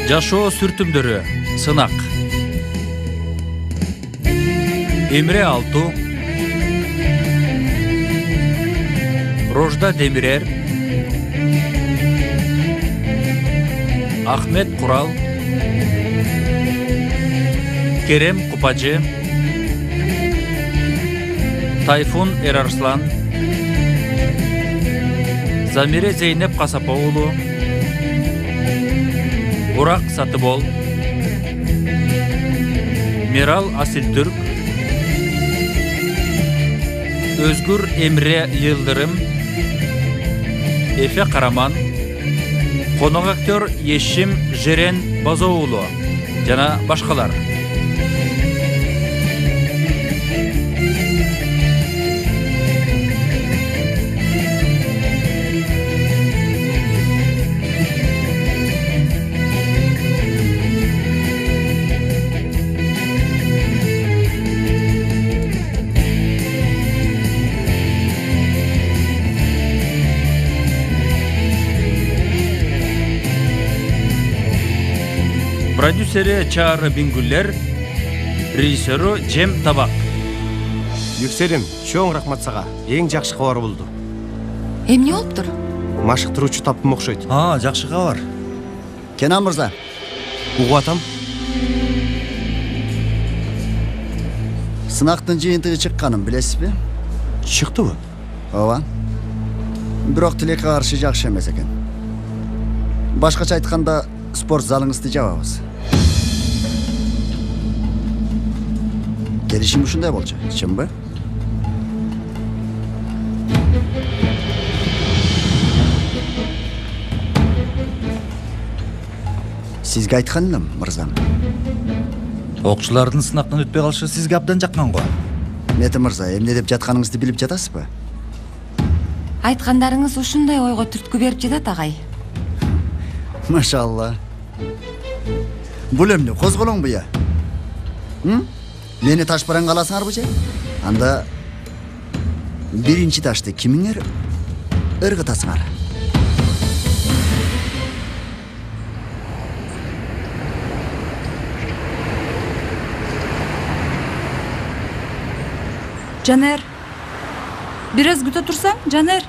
Жашоо сүртүмдөрү сынак. Эмре Алту, Рожда Демирер, Ахмет Курал, Керем Купажы, Тайфун Эрарслан, Замире Зейнеп Касапоулу, Бурак Сатыбол, Мирал Асилтүрк, Өзгүр Эмре Йылдырым, Эфе Караман, конок актер Ешим Жерен Базоулу жана башкалар. Продюсери Чаары Бингүллер, режиссеру Жем Табак. Yükselirim, чоң рахмат сага. Эң жакшы кабар болду. Эмне болуптур? Машыктыруучу таптым окшойт. Жакшы кабар. Кенан мырза. Угуп атам. Сынактын жыйынтыгы чыкканын билесизби? Чыктыбы? Ооба. Бирок тилекке каршы жакшы эмес экен. Башкача айтканда, спорт залыңызды жабабыз. Келишим ушундай болчу, чынбы? Сизге айткан элем, мырзам. Окчулардын сынактан өтпөй калышы сизге абдан жаккан го. Мети мырза, эмне деп жатканыңызды билип жатасызбы? Айткандарыңыз ушундай ойго түрткү берип жатат, агай. Машалла. Бул эмне, козголоң буя? Мени таш бараңга аласыңарбы же? Анда биринчи ташты кимиңер ыргытасыңар? Жанер. Бир аз күтө турсаң, Жанер.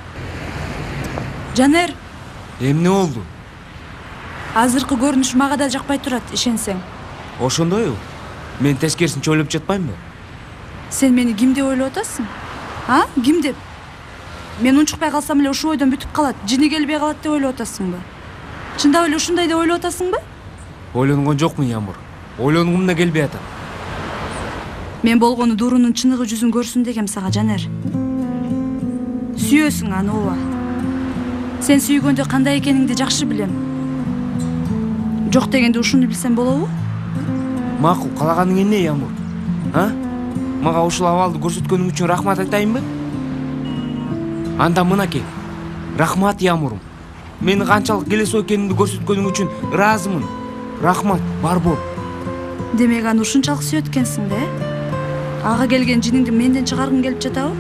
Жанер. Эмне болду? Азыркы көрүнүш мага да жакпай турат, ишенсең. Ошондойбу? Мен тескерисинче ойлоп жатпаймынбы? Сен мени ким деп ойлоп атасың? Ким деп? Мен унчукпай калсам эле ушул ойдон бүтүп калат, жини келбей калат деп ойлоп атасыңбы? Чындап эле ушундай деп ойлоп атасыңбы? Ойлонгон жокмун, Ямур. Ойлонгум да келбей атат. Мен болгону Дурунун чыныгы жүзүн көрсүн дегем сага, Жанер. Сүйөсүң аны, ооба. Сен сүйгөндө кандай экениңди жакшы билем. Жок дегенде ушуну билсем болобу? Макул, калаганың эмне, Ямур? Мага ушул абалды көрсөткөнүң үчүн рахмат айтайынбы? Анда мынакей. Рахмат, Ямурум. Мени канчалык келесоо экенимди көрсөткөнүң үчүн ыраазымын. Рахмат, бар бол. Демек аны ушунчалык сүйөткенсиң да, Ага келген жиниңди менден чыгаргың келип жатабы?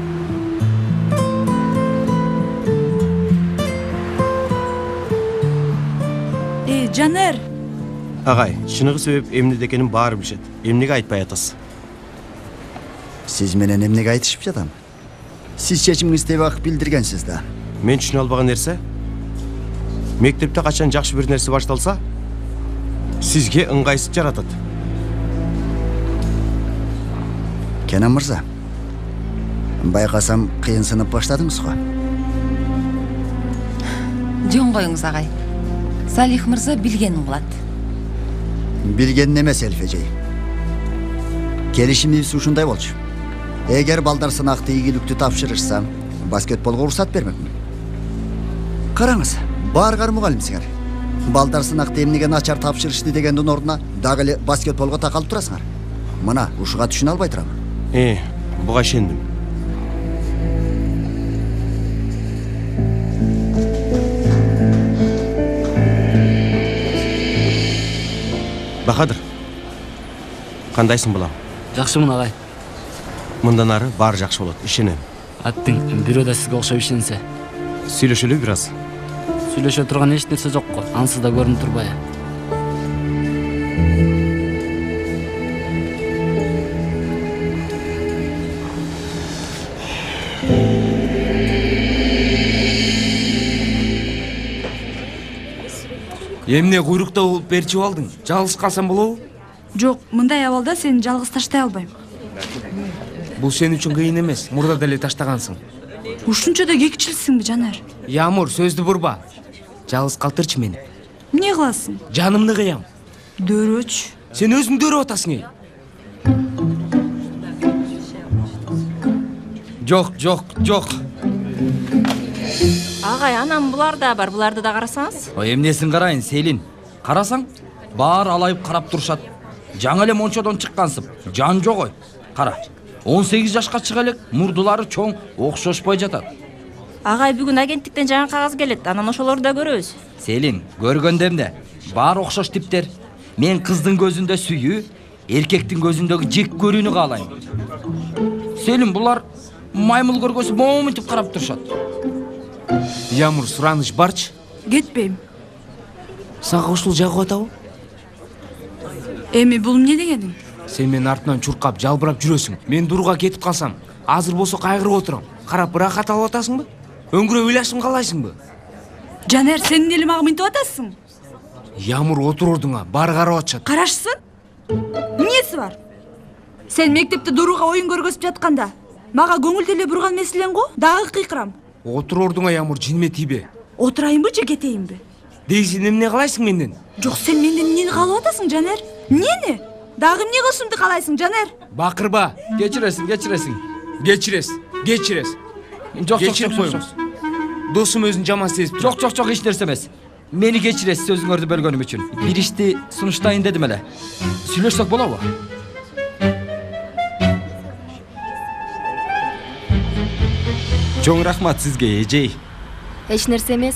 Жанер. Агай, чыныгы себеп эмнеде экенин баары билишет. Эмнеге айтпай атасыз? Сиз менен эмнеге айтышып жатам? Сиз чечимиңизди убакыт билдиргенсиз да. Мен түшүнө албаган нерсе, мектепте качан жакшы бир нерсе башталса, сизге ыңгайсыз жаратат. Кенан мырза, байкасам кыйын сынып баштадыңыз го. Жөн коюңуз, агай. Салих мырза билгенин кылат. Билгенин эмес, Элфежей. Келишимибиз ушундай болчу. Эгер балдар сынакты ийгиликтүү тапшырышса, баскетболго уруксат бермекмин. Караңыз, бааргар мугалимсиңер. Балдар сынакты эмнеге начар тапшырышты дегендин ордуна дагы эле баскетболго такалып турасыңар. Мына ушуга түшүнө албай турам. Буга ишендим. Бахадыр, кандайсың булам? Жакшымын, агай. Мындан ары баары жакшы болот, ишенем. Аттың бирөө да сизге окшоп ишенсе. Сүйлөшөлү бир аз. Сүйлөшө турган эч нерсе жок го. Ансыз да көрүнүп турбайбы? Эмне куйрукта болуп берчип алдың? Жалгыз калсам болобу? Жок, мындай абалда сени жалгыз таштай албайм. Бул сен үчүн кыйын эмес, мурда деле таштагансың. Ушунча да кекчилсиңби, Жанар? Ямур, сөздү бурба. Жалгыз калтырчы мени. Эмне кыласың? Жанымды кыям. Дөөрөч. Сен өзүң дөөрөп атасың эй. Жок. Агай, анам булар да бар, буларды да карасаңыз. Эмнесин карайын, Селин? Карасаң, баар алайып карап турушат. Жаңы эле мончодон чыккансып, жан жок ой. Кара, 18 жашка чыга элек, мурдулары чоң, окшошпой жатат. Агай, бүгүн агенттиктен жаңы кагаз келет, анан ошолорду да көрөбүз. Селин, көргөндө эмне? Баар окшош типтер. Мен кыздын көзүндө сүйүү, эркектин көзүндөгү жек көрүүнү каалайм. Селин, булар маймыл көргөсү момунтип карап турушат. Ямур, сураныш барчы? Кетпейм. Сага ушул жагып атабы? Эми бул эмне дегениң? Сен менин артынан чуркап, жалбырап жүрөсүң. Мен дурга кетип калсам, азыр болсо кайгырып отурам. Карап ырахат алып атасыңбы? Өңгүрөп ыйлашым каалайсыңбы? Жанар, сен эле мага мынтип атасың? Ямур, отур ордуңа, баары карап атышат. Карашсын? Эмнеси бар? Сен мектепте Дуруга оюн көргөзүп жатканда мага көңүл деле бурган меселең го? Дагы кыйкырам. Отур ордуңа, Ямур, жинме тийбе. Отурайынбы же кетейинби? Дейсин эмне каалайсың менден? Жок, сен менден эмнени каалап атасың, Жанар? Эмнени? Дагы эмне кылышымды каалайсың, Жанар? Бакырба. Кечиресиң. Кечирес. Жок. Досум өзүн жаман сезип тур. Жок, эч нерсе эмес. Мени кечиресиз сөзүңөрдү бөлгөнүм үчүн. Бир ишти сунуштайын дедим эле. Сүйлөшсөк болобу? Чоң рахмат сизге, эжей. Эч нерсе эмес.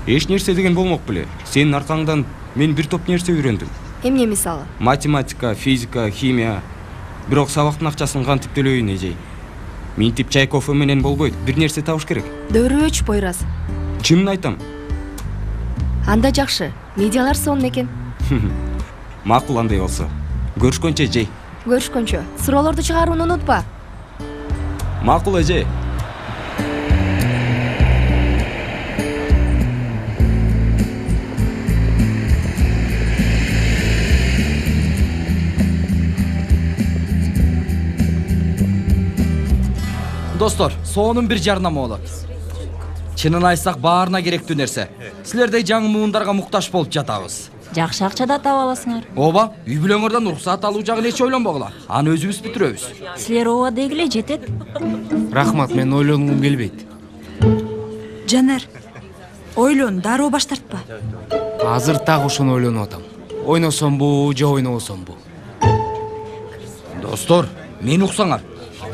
Эч нерсе деген болмок беле. Сенин аркаңдан мен бир топ нерсе үйрөндүм. Эмне мисалы? Математика, физика, химия. Бирок сабактын акчасын кантип төлөйүн, эжей? Минтип чай кофе менен болбойт. Бир нерсе табыш керек. Дөөрөч бойраз. Чынын айтам. Анда жакшы. Медиалар сонун экен. Макул андай болсо. Көрүшкөнчө, эжей. Көрүшкөнчө. Суроолорду чыгарууну унутпа. Макул, эжей. Достор, сонун бир жарнама болот. Чынын айтсак, баарына керектүү нерсе. Силердей жаңы муундарга муктаж болуп жатабыз. Жакшы акча да таба аласыңар. Ооба, үй бүлөңөрдөн уруксаат алуу жагын эч ойлонбогула. Аны өзүбүз бүтүрөбүз. Силер ооба дегиле жетет. Рахмат, мен ойлонгум келбейт. Жанар, ойлон, дароо баш тартпа. Азыр так ошону ойлонуп атам. Ойносомбу же ойнобосомбу? Достор, мени уксаңар.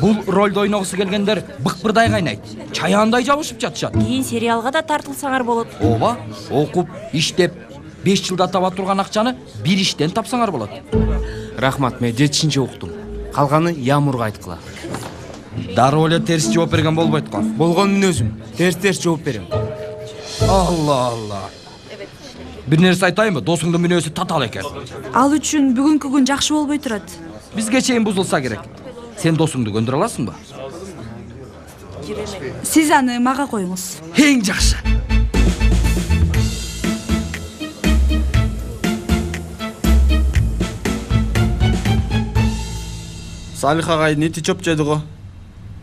Бул ролду ойногусу келгендер быкпырдай кайнайт. Чаяандай жабышып жатышат. Кийин сериалга да тартылсаңар болот. Ооба, окуп, иштеп, 5 жылда таба турган акчаны бир иштен тапсаңар болот. Рахмат, мен жетишинче уктум. Калганы Ямурга айткыла. Дароо эле терс жооп берген болбойт го. Болгон мен өзүм терс жооп берем. Алла. Бир нерсе айтайынбы? Досуңдун мүнөзү татаал экен. Ал үчүн бүгүнкү күн жакшы болбой турат. Бизге чейин бузулса керек. Сен досуңду көндүрө аласыңбы? Сиз аны мага коюңуз. Эң жакшы. Салих агай нети чоп жеди го.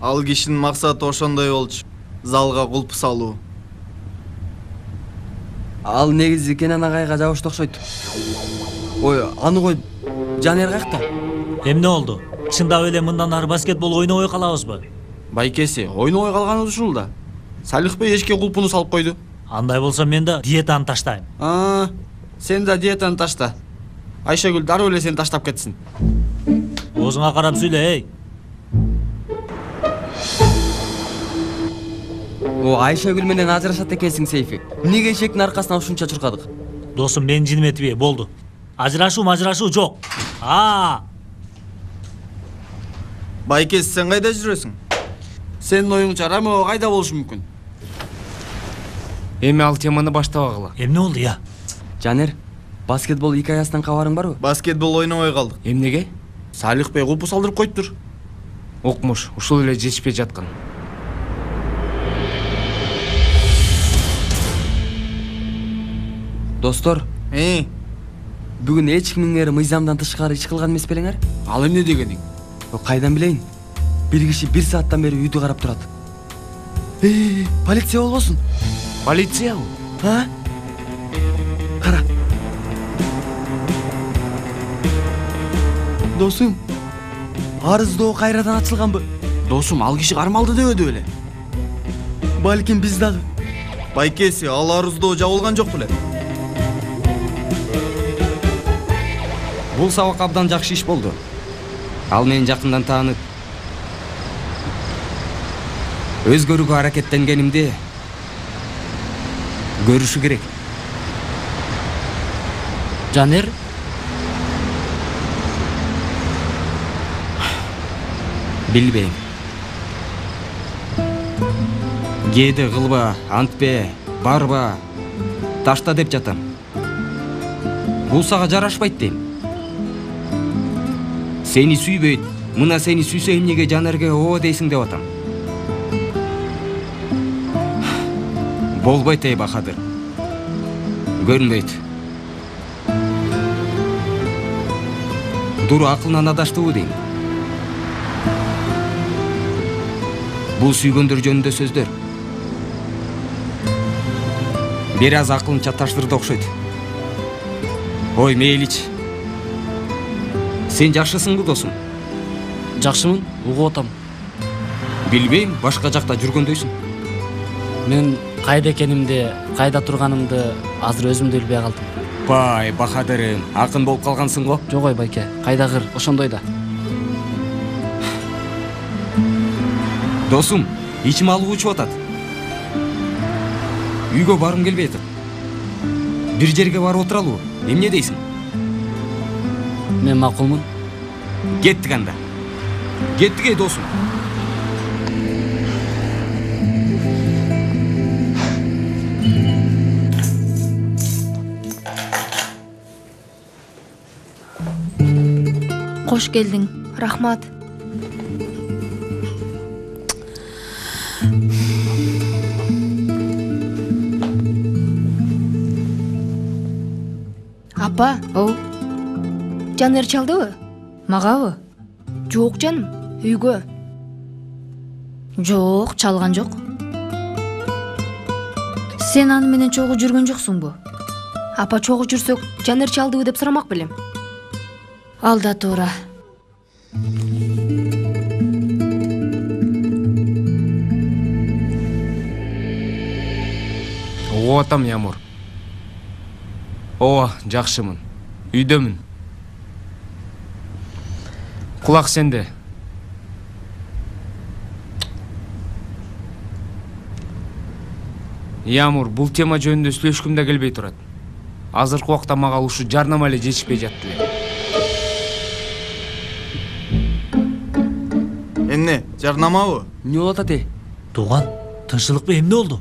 Ал кишинин максаты ошондой болчу. Залга кулп салуу. Ал негизи Кенен агайга жабышты окшойт. Ой, аны кой, Жанер каякта? Эмне болду? Чындап эле мындан ары баскетбол ойнобой калабызбы? Байкеси, ойнобой калганыбыз ушул да. Салих бей эшикке кулпуну салып койду. Андай болсо мен да диетаны таштайм. Сен да диетаны ташта. Айшагүл дароо эле сени таштап кетсин. Оозуңа карап сүйлө, эй. Айшагүл менен ажырашат экенсиң, Сейфи. Эмнеге эшектин аркасына ушунча чуркадык? Досум, мен жинметиби, болду. Ажырашуу жок. Байкеси, сен кайда жүрөсүң? Сенин оюңча Рамео кайда болушу мүмкүн? Эми ал теманы баштабагыла. Эмне болду, я? Жанер, баскетбол хикаясынан кабарың барбы? Баскетбол ойнобой калдык. Эмнеге? Салих Бey кулпу салдырып коюптур. Окмуш, ушул эле жетишпей жаткан. Достор, бүгүн эч кимиңер мыйзамдан тышкары иш кылган эмес белеңер? Ал эмне дегениң? Кайдан билейин? Бир киши 1 сааттан бери үйдү карап турат. Полиция болбосун? Полициябы? Кара. Досум, арыздоо кайрадан ачылганбы? Досум, ал киши кармалды дебеди беле? Балким биз дагы. Байкеси, ал арыздоо жабылган жок беле? Бул сабак абдан жакшы иш болду. Ал мени жакындан таанып, өзгөрүүгө аракеттенгенимди көрүшү керек. Жанер? Билбейм. Кээде кылба, антпе, барба, ташта деп жатам. Бул сага жарашпайт дейм. Сени сүйбөйт, мына сени сүйсө эмнеге Жанерге ооба дейсиң деп атам. Болбойт эй Бахадыр. Көрүнбөйт. Дуру акылынан адаштыбы дейм. Бул сүйгөндөр жөнүндө сөздөр. Бир аз акылын чаташтырды окшойт. Ой, мейлич. Сен жакшысыңбы, досум? Жакшымын, угуп атам. Билбейм, башка жакта жүргөндөйсүң. Мен кайда экенимди, кайда турганымды азыр өзүм да билбей калдым. Бай, Бахадырым, акын болуп калгансың го? Жок ой байке, кайдагыр ошондой да. Досум, ичим алып учуп атат. Үйгө барым келбей атат. Бир жерге барып отуралыбы? Эмне дейсиң? Мен макулмун. Кеттик анда. Кеттик эй досум. Кош келдиң, рахмат. Апа, Жанер чалдыбы? Магабы? Жок жаным, үйгө. Жок, чалган жок. Сен аны менен чогуу жүргөн жоксуңбу? Апа, чогуу жүрсөк, Жанер чалдыбы деп сурамак белем. Ал да туура. Угуп атам, Ямур. Ооба, жакшымын. Үйдөмүн. Кулак сенде. Ямур, бул тема жөнүндө сүйлөшкүм да келбей турат. Азыркы убакта мага ушу жарнама эле жетишпей жатты эле. Эмне, жарнамабы? Эмне болот ате? Тууган, тынччылыкпы, эмне болду?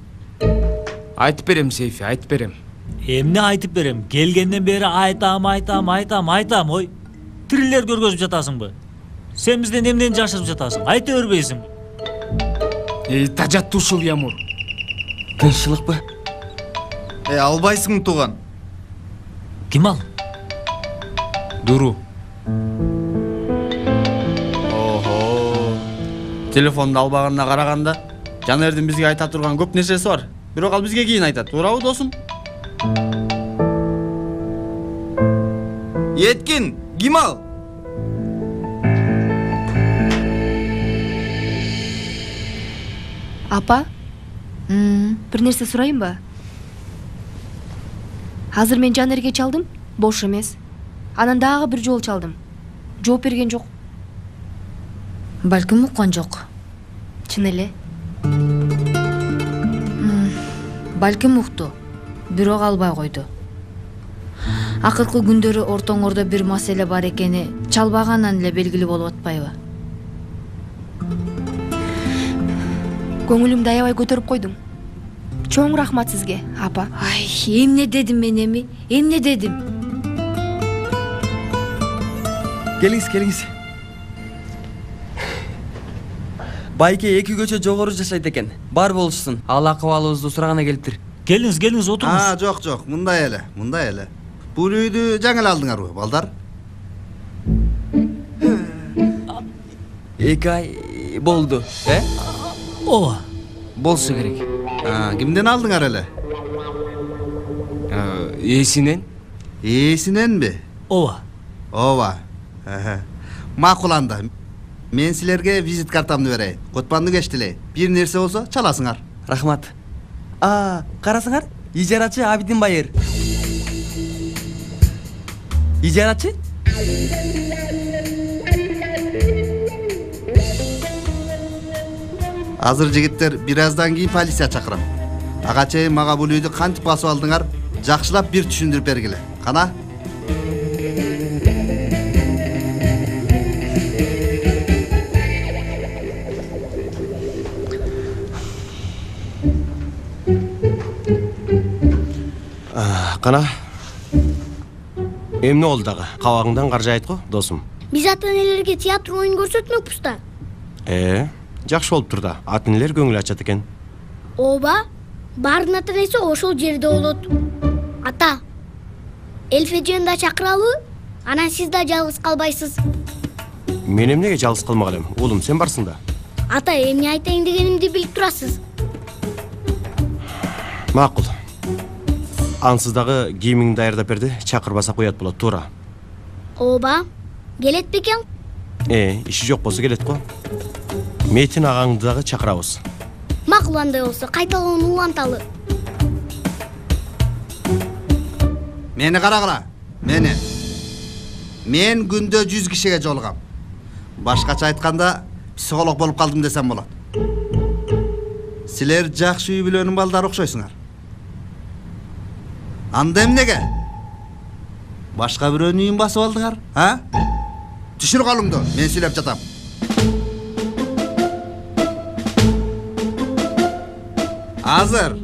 Айтып берем, Сейфи, айтып берем. Эмне айтып берем? Келгенден бери айтам, ой. Триллер көргөзүп жатасыңбы? Сен бизден эмнени жашырып жатасың? Айта бербейсиң. Тажатты ушул, Ямур. Тынччылыкпы? Албайсың, тууган. Ким ал? Дуру. Телефонду албаганына караганда, Жанердин бизге айта турган көп нерсеси бар. Бирок ал бизге кийин айтат, туурабы, досум? Еткин, ким ал? Апа, бир нерсе сурайынбы? Азыр мен Жанерге чалдым, бош эмес. Анан дагы бир жолу чалдым. Жооп берген жок. Балким уккан жок. Чын эле? Балким укту, бирок албай койду. Акыркы күндөрү ортоңордо бир маселе бар экени чалбагандан эле белгилүү болуп атпайбы? Көңүлүмдү аябай көтөрүп койдуң. Чоң рахмат сизге, апа. Ай, эмне дедим мен эми? Эмне дедим? Келиңиз. Байке 2 көчө жогору жашайт экен. Бар болушсун. Ал акыбалыбызды сурагана келиптир. Келиңиз, отуруңуз. Жок, мындай эле. Бул үйдү жаңы эле алдыңарбы, балдар? 2 ай болду, Ооба. Болсо керек. Кимден алдыңар эле? Ээсиненби? Ооба. Макул анда. Мен силерге визит картамды берейин. Котпанды кечтилей. Бир нерсе болсо чаласыңар. Рахмат. Карасыңар, ижарачы Абидин Байыр. Ижарачы? Азыр жигиттер, бир аздан кийин полиция чакырам. Ага чейин мага бул үйдү кантип басып алдыңар, жакшылап бир түшүндүрүп бергиле. Кана? Кана? Эмне болду дагы? Кабагыңдан каржайт го, досум. Биз ата-энелерге театр оюн көрсөтмөкпүз да. Жакшы болуптур да. Ата-энелер көңүл ачат экен. Ооба. Баардын ата-энеси ошол жерде болот. Ата, Элфежени да чакыралы, анан сиз да жалгыз калбайсыз. Мен эмнеге жалгыз калмак элем? Уулум, сен барсың да. Ата, эмне айтайын дегенимди билип турасыз. Макул. Ансыз дагы кийимиңди даярдап берди, чакырбасак уят болот, туура. Ооба. Келет бекен? Иши жок болсо келет го. Метин агаңды дагы чакырабыз. Макул андай болсо, кайталоон уланталы. Мени карагыла. Мен күндө 100 кишиге жолугам. Башкача айтканда, психолог болуп калдым десем болот. Силер жакшы үй бүлөнүн балдары окшойсуңар. Анда эмнеге? Башка бирөөнүн үйүн басып алдыңар, Түшүр колуңду, мен сүйлөп жатам. Азыр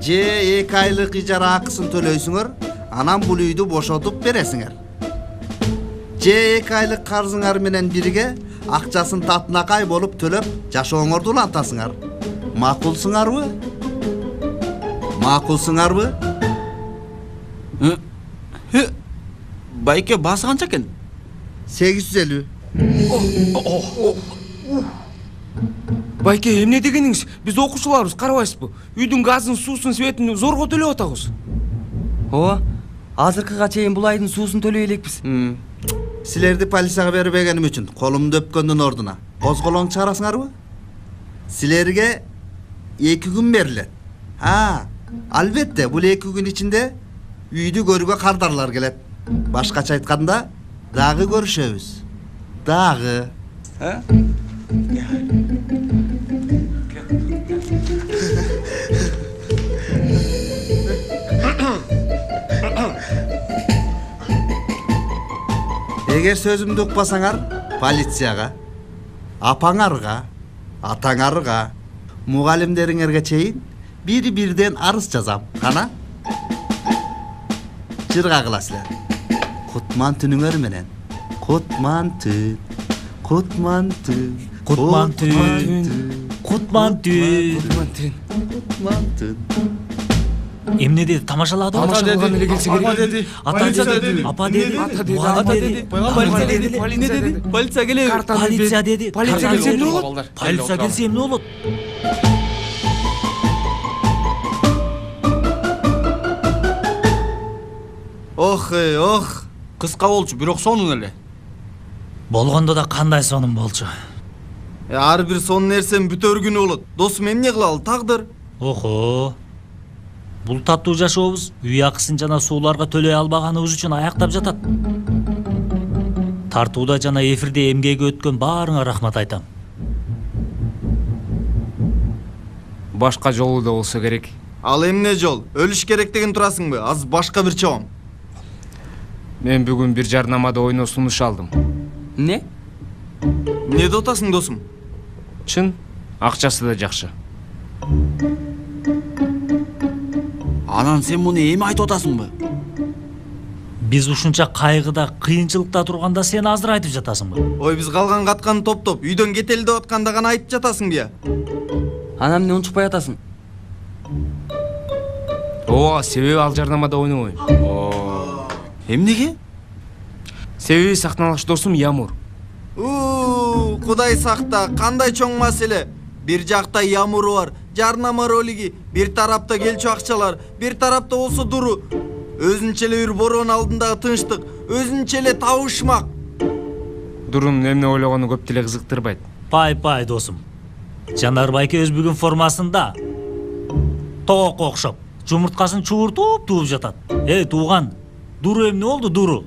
же 2 айлык ижара акысын төлөйсүңөр, анан бул үйдү бошотуп бересиңер. Же 2 айлык карзыңар менен бирге акчасын татынакай болуп төлөп жашооңорду улантасыңар. Макулсуңарбы? Байке, басы канча экен? 850. Байке, эмне дегениңиз? Биз окуучуларбыз, карабайсызбы? Үйдүн газын, суусун, светин зорго төлөп атабыз. Ооба. Азыркыга чейин бул айдын суусун төлөй элекпиз. Силерди полицияга бербегеним үчүн колумду өпкөндүн ордуна козголоң чыгарасыңарбы? Силерге 2 күн берилет. Албетте, бул 2 күн ичинде үйдү көрүүгө кардарлар келет. Башкача айтканда, дагы көрүшөбүз. Дагы. Эгер сөзүмдү укпасаңар, полицияга, апаңарга, атаңарга, мугалимдериңерге чейин бири-бирден арыз жазам. Кана? Жырга кыласыздар. Кутман түнүңөр менен. Кутман түн. Эмне деди, тамашалады? Ата деди. Полиция келеби? Полиция деди. Полиция келсе эмне болот? Полиция келсе эмне болот? Ох. Кыска болчу, бирок сонун эле. Болгондо да кандай сонун болчу. Ар бир сонун нерсенин бүтөр күнү болот. Досум, эмне кылалы, тагдыр. Охо. Бул таттуу жашообуз үй акысын жана сууларга төлөй албаганыбыз үчүн аяктап жатат. Тартууда жана эфирде эмгеги өткөн баарыңа рахмат айтам. Башка жолу да болсо керек. Ал эмне жол? Өлүш керек деген турасыңбы? Аз башка бир чоң. Мен бүгүн бир жарнамада ойноо сунуш алдым. Не? Эмнеде атасың, досум? Чын, акчасы да жакшы. Анан сен муну эми айтып атасыңбы? Биз ушунча кайгыда, кыйынчылыкта турганда сен азыр айтып жатасыңбы? Ой, биз калган катканы топтоп үйдөн кетели деп атканда гана айтып жатасың бия. Ана эмне унчукпай атасың? Ооба, себеби ал жарнамада ойнобойм. Эмнеге? Себеби сахналаш досум Ямур. Кудай сакта, кандай чоң маселе. Бир жакта Ямуру бар, жарнама ролиги, бир тарапта келчү акчалар, бир тарапта болсо Дуру. Өзүнчө эле бир бороон алдындагы тынчтык, өзүнчө эле табышмак. Дурунун эмне ойлогону көп деле кызыктырбайт. Пай досум. Жанар байке өз бүгүн формасында тоокко окшоп, жумурткасын чууртуп тууп жатат. Эй, тууган, Дуру эмне болду, Дуру?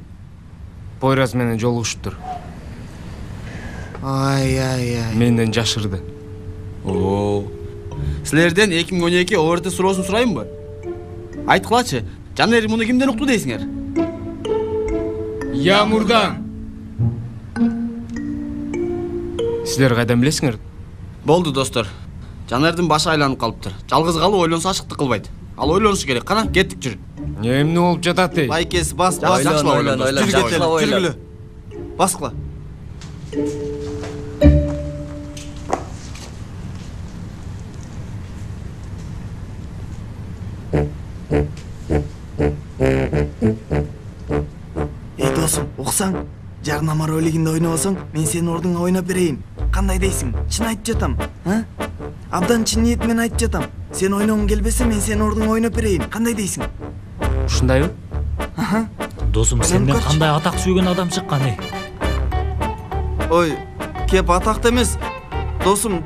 Пойраз менен жолугушуптур. Ай. Менден жашырды. Силерден 2012 ОРТ суроосун сурайынбы? Айткылачы, Жанер муну кимден укту дейсиңер? Ямурдан. Силер кайдан билесиңер? Болду достор. Жанердин башы айланып калыптыр. Жалгыз калуу ойлонсо ашыктык кылбайт. Ал ойлонушу керек. Кана, кеттик жүр. Эмне болуп жатат эй? Байкес, бас. Ойлон. Жүргүлө. Баскыла. Эй досум, уксаң, жарнама ролигинде ойнобосоң, мен сенин ордуңа ойноп берейин. Кандай дейсиң? Чын айтып жатам, а? Абдан чын ниет менен айтып жатам. Сен ойногуң келбесе, мен сенин ордуңа ойноп берейин. Кандай дейсиң? Ушундайбы? Досум, сенден кандай атак сүйгөн адам чыккан, эй? Ой, кеп атакты эмес. Досум,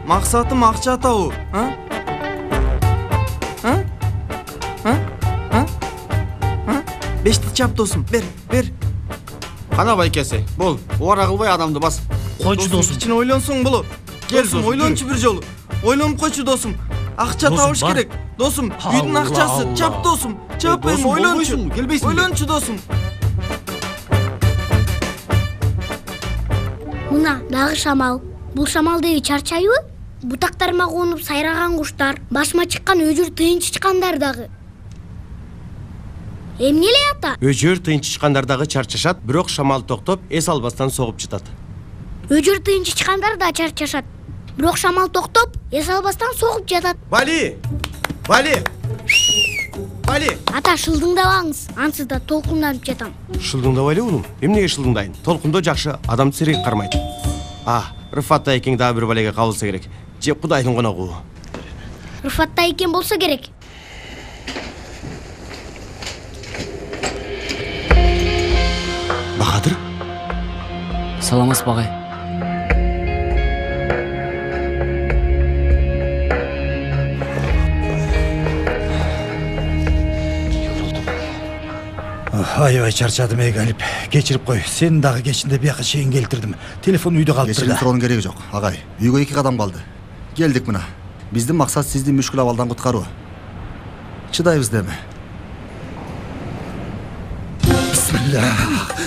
максатым акча табуу, а? Бешти чап досум, бер. Кана байкеси, бол, убара кылбай адамды бас. Койчу досум. Кичине ойлонсуң боло. Досум, ойлончу бир жолу. Ойлонуп койчу досум. Акча табыш керек. Досум, үйдүн акчасы, чап досум. Чап, эми ойлончу. Ойлончу досум. Мына дагы шамал. Бул шамал деги чарчайбы? Бутактарыма конуп сайраган куштар, башыма чыккан өжүр тыйынчычкандар дагы. Эмне эле ата? Өжөр тыйынчычкандар дагы чарчашат, бирок шамал токтоп, эс албастан согуп жатат. Өжүр тыйынчычкандар да чарчашат, бирок шамал токтоп, эс албастан согуп жатат. Бали! Ата, шылдыңдабаңыз, ансыз да толкунданып жатам. Шылдыңдабайлы унум. Эмнеге шылдыңдайын? Толкундо жакшы, адамды серек кармайт. Рыфатта экен дагы бир балеге кабылса керек. Же Кудайдын коногу. Рыфатта экен болсо керек. Бахадыр? Саламатсыз багай. Аябай чарчадым эй Галип. Кечирип кой. Сен дагы кечинде бияка чейин келтирдим. Телефон үйдө калыптыр Кечирим да. суроонун кереги жок, агай. Үйгө 2 кадам калды. Келдик мына. Биздин максат сизди мүшкүл абалдан куткаруу. Чыдайбыз деме.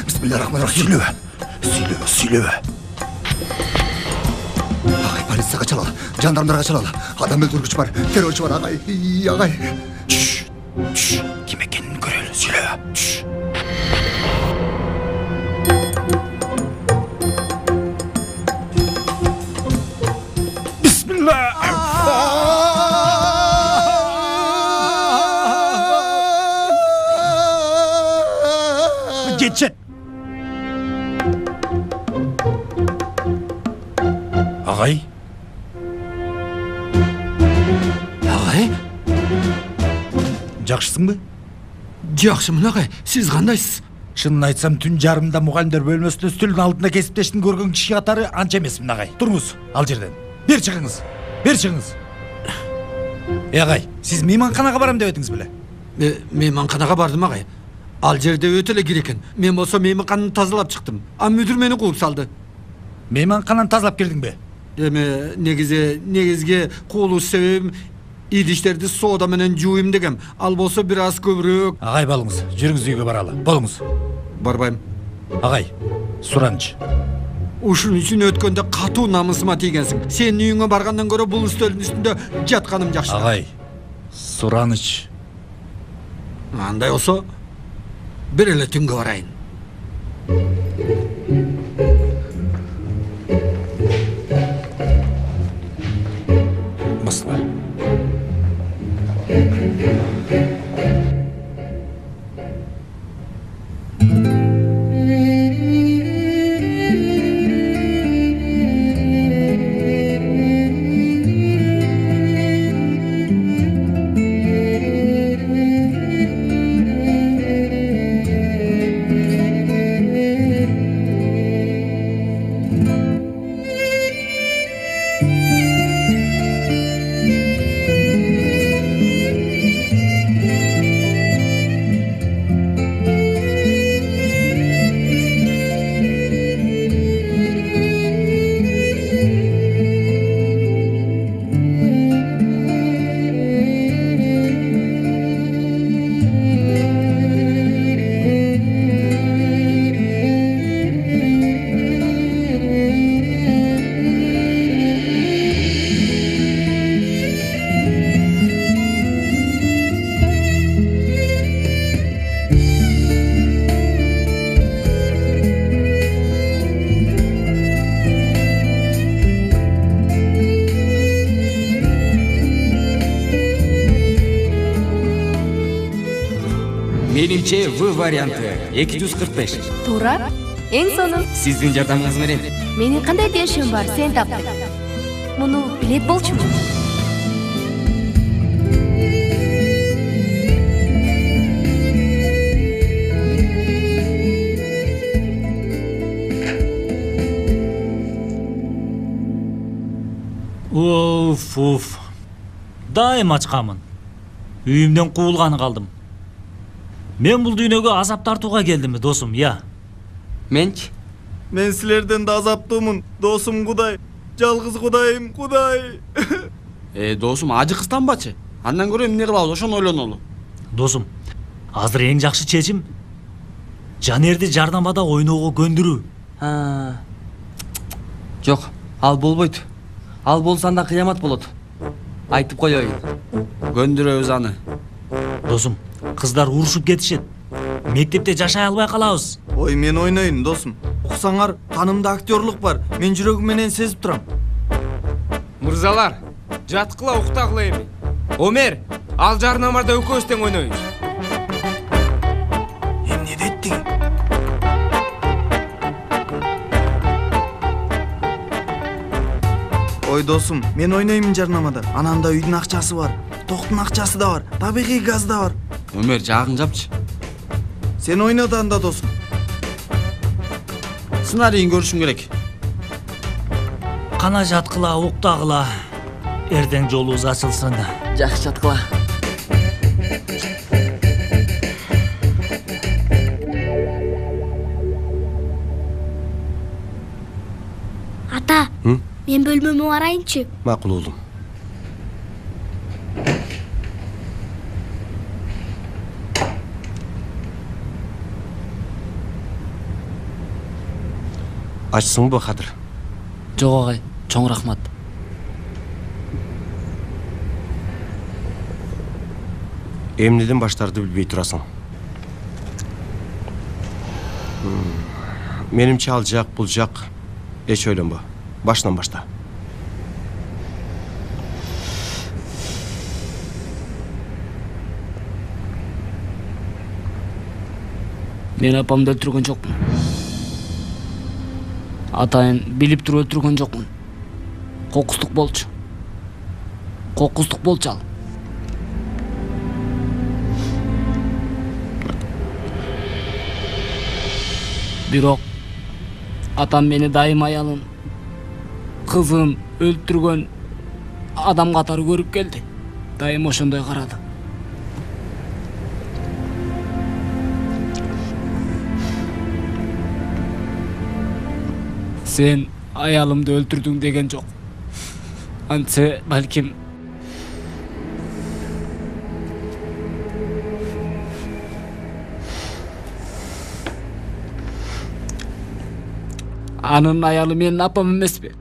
Bismillahirrahmanirrahim. Сүйлөбө. Агай, полицияга чалалы. Жандармдарга чалалы. Адам өлтүргүч бар, террорчу бар, агай. Ким экенин көрөлү, сүйлөбө. Geçin. Ağay. Жакшысыңбы? Жакшымын агай. Сиз кандайсыз? Шынын айтсам, түн жарымда мугалимдер бөлмөсүндө стүлдүн алдында кесиптештин көргөн киши катары анча эмесмин агай. Туруңуз, ал жерден. Бер чыгыңыз. Агай, сиз мейманканага барам деп этиңиз беле? Мейманканага бардым агай. Ал жерде өтө эле кир экен. Мен болсо мейманкананы тазалап чыктым. А мүдүр мени кууп салды. Мейманкананы тазалап кирдиңби? Эми негизги куулуу себебим идиштерди соода менен жууйм дегем. Ал болсо бир аз көбүрөөк. Агай, болуңуз. Жүрүңүз үйгө баралы. Болуңуз. Барбайм. Агай, сураныч. Ушун үчүн өткөндө катуу намысыма тийгенсиң. Сенин үйүңө баргандан көрө бул үстөлдүн үстүндө жатканым жакшы. Агай, сураныч. Андай болсо бир эле түнгө барайын. Мысла. Менимче В варианты 245. Туура. Эң сонун. Сиздин жардамыңыз менен. Менин кандай тиешим бар, сен таптың. Муну билет болчумун. Уф. Дайым ачкамын. Үйүмдөн куулганы калдым. Мен бул дүйнөгө азап тартууга келдимби, досум, я? Менчи? Мен силерден да азаптуумун, досум Кудай. Жалгыз Кудайым, Кудай. Досум, ажыкыстанбачы. Андан көрө эмне кылабыз, ошону ойлонолу. Досум, азыр эң жакшы чечим Жанерди жардамада ойноого көндүрүү. Жок, ал болбойт. Ал болсо анда кыямат болот. Айтып коеюн. Көндүрөбүз аны. Досум, кыздар урушуп кетишет. Мектепте жашай албай калабыз. Ой, мен ойнойн, досум. Уксаңар, канымда актерлук бар. Мен жүрөгүм менен сезип турам. Мырзалар, жаткыла уктагыла эми. Омер, ал жарнамада экөөбүз тең ойнойбуз. Эмне деттиң? Ой, досум, мен ойноймун жарнамада. Ананда үйдүн акчасы бар, токтун акчасы да бар, табигый газ да бар. Өмөр, жаагын жапчы. Сен ойно да анда, досум. Сценарийин көрүшүм керек. Кана жаткыла, уктагыла. Эртең жолубуз ачылсын. Жакшы жаткыла. Ата, мен бөлмөмө барайынчы. Макул уулум. Ачсыңбы, Кадыр? Жок агай, чоң рахмат. Эмнеден баштарды билбей турасың. Менимче ал жак, бул жак эч ойлонбо. Башынан башта. Мен апамды өлтүргөн жокмун. Атайын билип туруп өлтүргөн жокмун. Кокустук болчу. Кокустук болчу ал. Бирок атам мени дайым аялын, кызын өлтүргөн адам катары көрүп келди. Дайым ошондой карады. Сен аялымды өлтүрдүң деген жок. Антсе балким анын аялы менин апам эмеспи?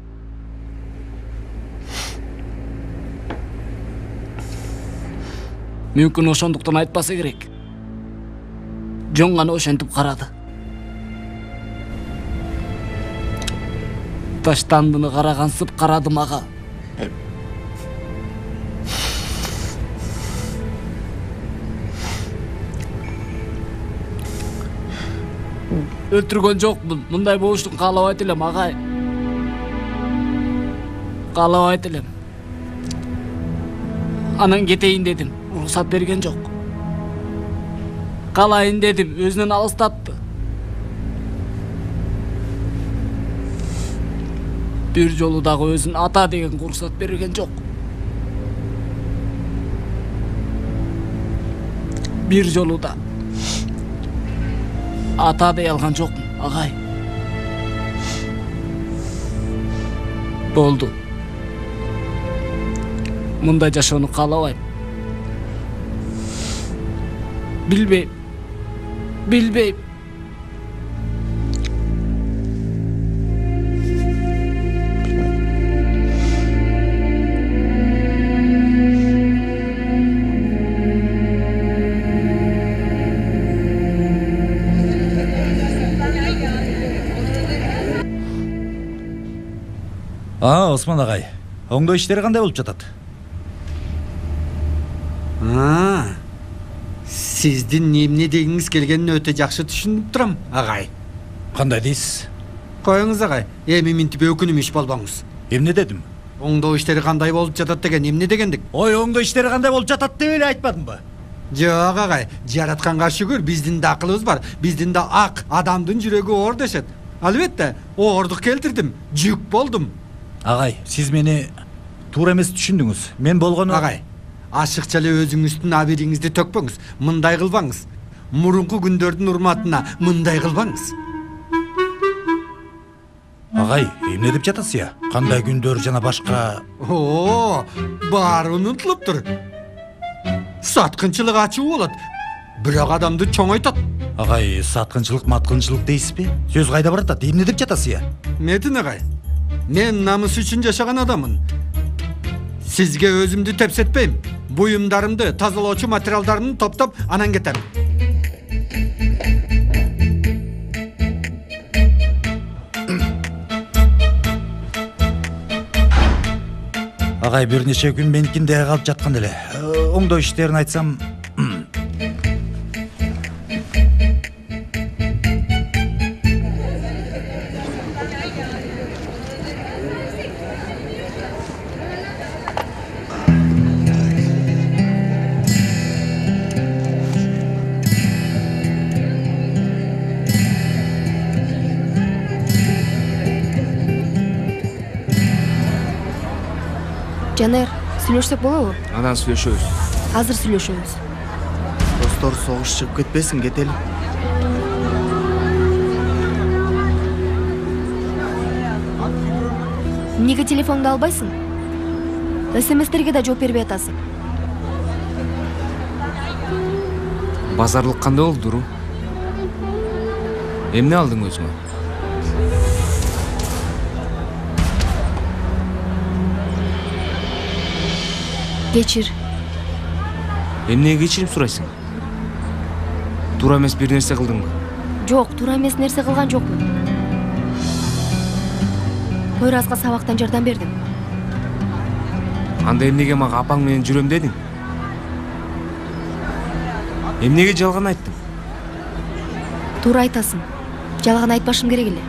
Мүмкүн ошондуктан айтпаса керек. жөн гана ошентип карады. Таштандыны карагансып карады мага. Өлтүргөн жокмун. Мындай болуштун каалабайт элем, агай. Каалабайт элем. Анан кетейин дедим. Уруксат берген жок. Калайын дедим, өзүнөн алыстатты. Бир жолу дагы өзүн ата деген уруксат берген жок. Бир жолу да ата дей алган жокмун, агай. Болду. Мындай жашоону каалабайм. Билбейм. Осман агай, оңдоо иштери кандай болуп жатат? Сиздин эмне дегиңиз келгенин өтө жакшы түшүнүп турам, агай. Кандай дейсиз? Коюңуз агай, эми минтип өкүнүм иш болбоңуз. Эмне дедим? Оңдоо иштери кандай болуп жатат деген эмне дегендик? Ой, оңдоо иштери кандай болуп жатат деп эле айтпадымбы? Жок агай, жаратканга шүгүр, биздин да акылыбыз бар. Биздин да ак адамдын жүрөгү оор дешет. Албетте, оордук келтирдим, жүк болдум. Агай, сиз мени туура эмес түшүндүңүз. Мен болгону... Агай, ашыкча эле өзүңүздүн абириңизди төкпөңүз, мындай кылбаңыз. Мурунку күндөрдүн урматына мындай кылбаңыз. Агай, эмне деп жатасыз я? Кандай күндөр жана башка... Баары унутулуптур. Саткынчылык ачуу болот, бирок адамды чоңойтот. Агай, саткынчылык, маткынчылык дейсизби? Сөз кайда баратат? Эмне деп жатасыз я? Метин агай, мен намыс үчүн жашаган адаммын. Сизге өзүмдү тепсетпейм. Буюмдарымды, тазалоочу материалдарымды топтоп, анан кетем. Агай, бир нече күн меникинде калып жаткан эле. Оңдоо иштерин айтсам... Жанер, сүйлөшсөк болобу? Анан сүйлөшөбүз. Азыр сүйлөшөбүз. Достор, согуш чыгып кетпесин, кетели. Эмнеге телефонду албайсың? СМСтерге да жооп бербей атасың. Базарлык кандай болду, Дуру? Эмне алдың өзүңө? Кечир. Эмнеге кечирим сурайсың? Туура эмес бир нерсе кылдыңбы? Жок, туура эмес нерсе кылган жокмун. Пойразга сабактан жардам бердим. Анда эмнеге мага апаң менен жүрөм дедиң? Эмнеге жалган айттың? Туура айтасың. Жалган айтпашым керек эле.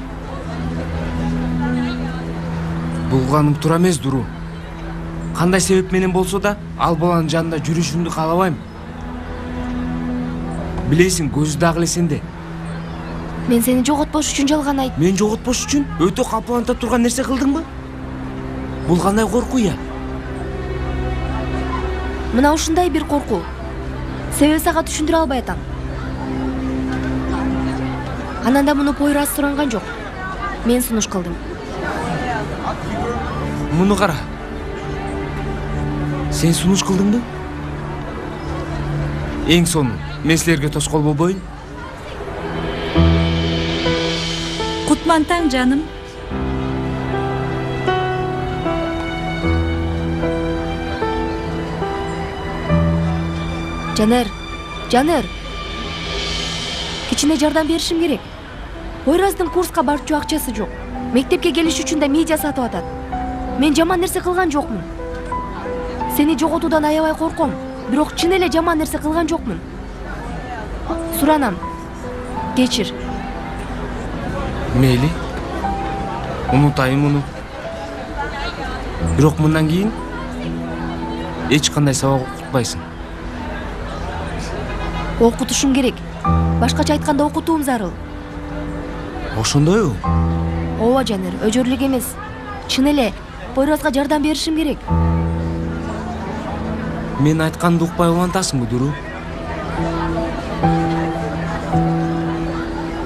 Булганым туура эмес, Дуру. Кандай себеп менен болсо да, ал баланын жанында жүрүшүңдү каалабайм. Билесиң, көзү дагы эле сенде. Мен сени жоготпош үчүн жалган айттым. Мен жоготпош үчүн өтө капыланта турган нерсе кылдыңбы? Бул кандай коркуу я? Мына ушундай бир коркуу. Себеби сага түшүндүрө албай атам. Анан да муну Пойраз суранган жок. Мен сунуш кылдым. Муну кара. Сен сунуш кылдыңбы? Эң сонун, мен силерге тоскоол болбоюн. Кутман таң, жаным. Жанер, Жанер. ичине жардам беришим керек. Ойраздын курска барчу акчасы жок. Мектепке келиш үчүн да медиа сатып атат. Мен жаман нерсе кылган жокмун. Сени жоготуудан аябай корком, бирок чын эле жаман нерсе кылган жокмун. Суранам. Кечир. Мейли. Унутайын муну. Бирок мындан кийин эч кандай сабак окутпайсың. Окутушум керек. Башкача айтканда окутуум зарыл. Ошондойбу? Ооба Жанер, өжөрлүк эмес. Чын эле Пойразга жардам беришим керек. Мен айтканды укпай улантасыңбы, Дуру?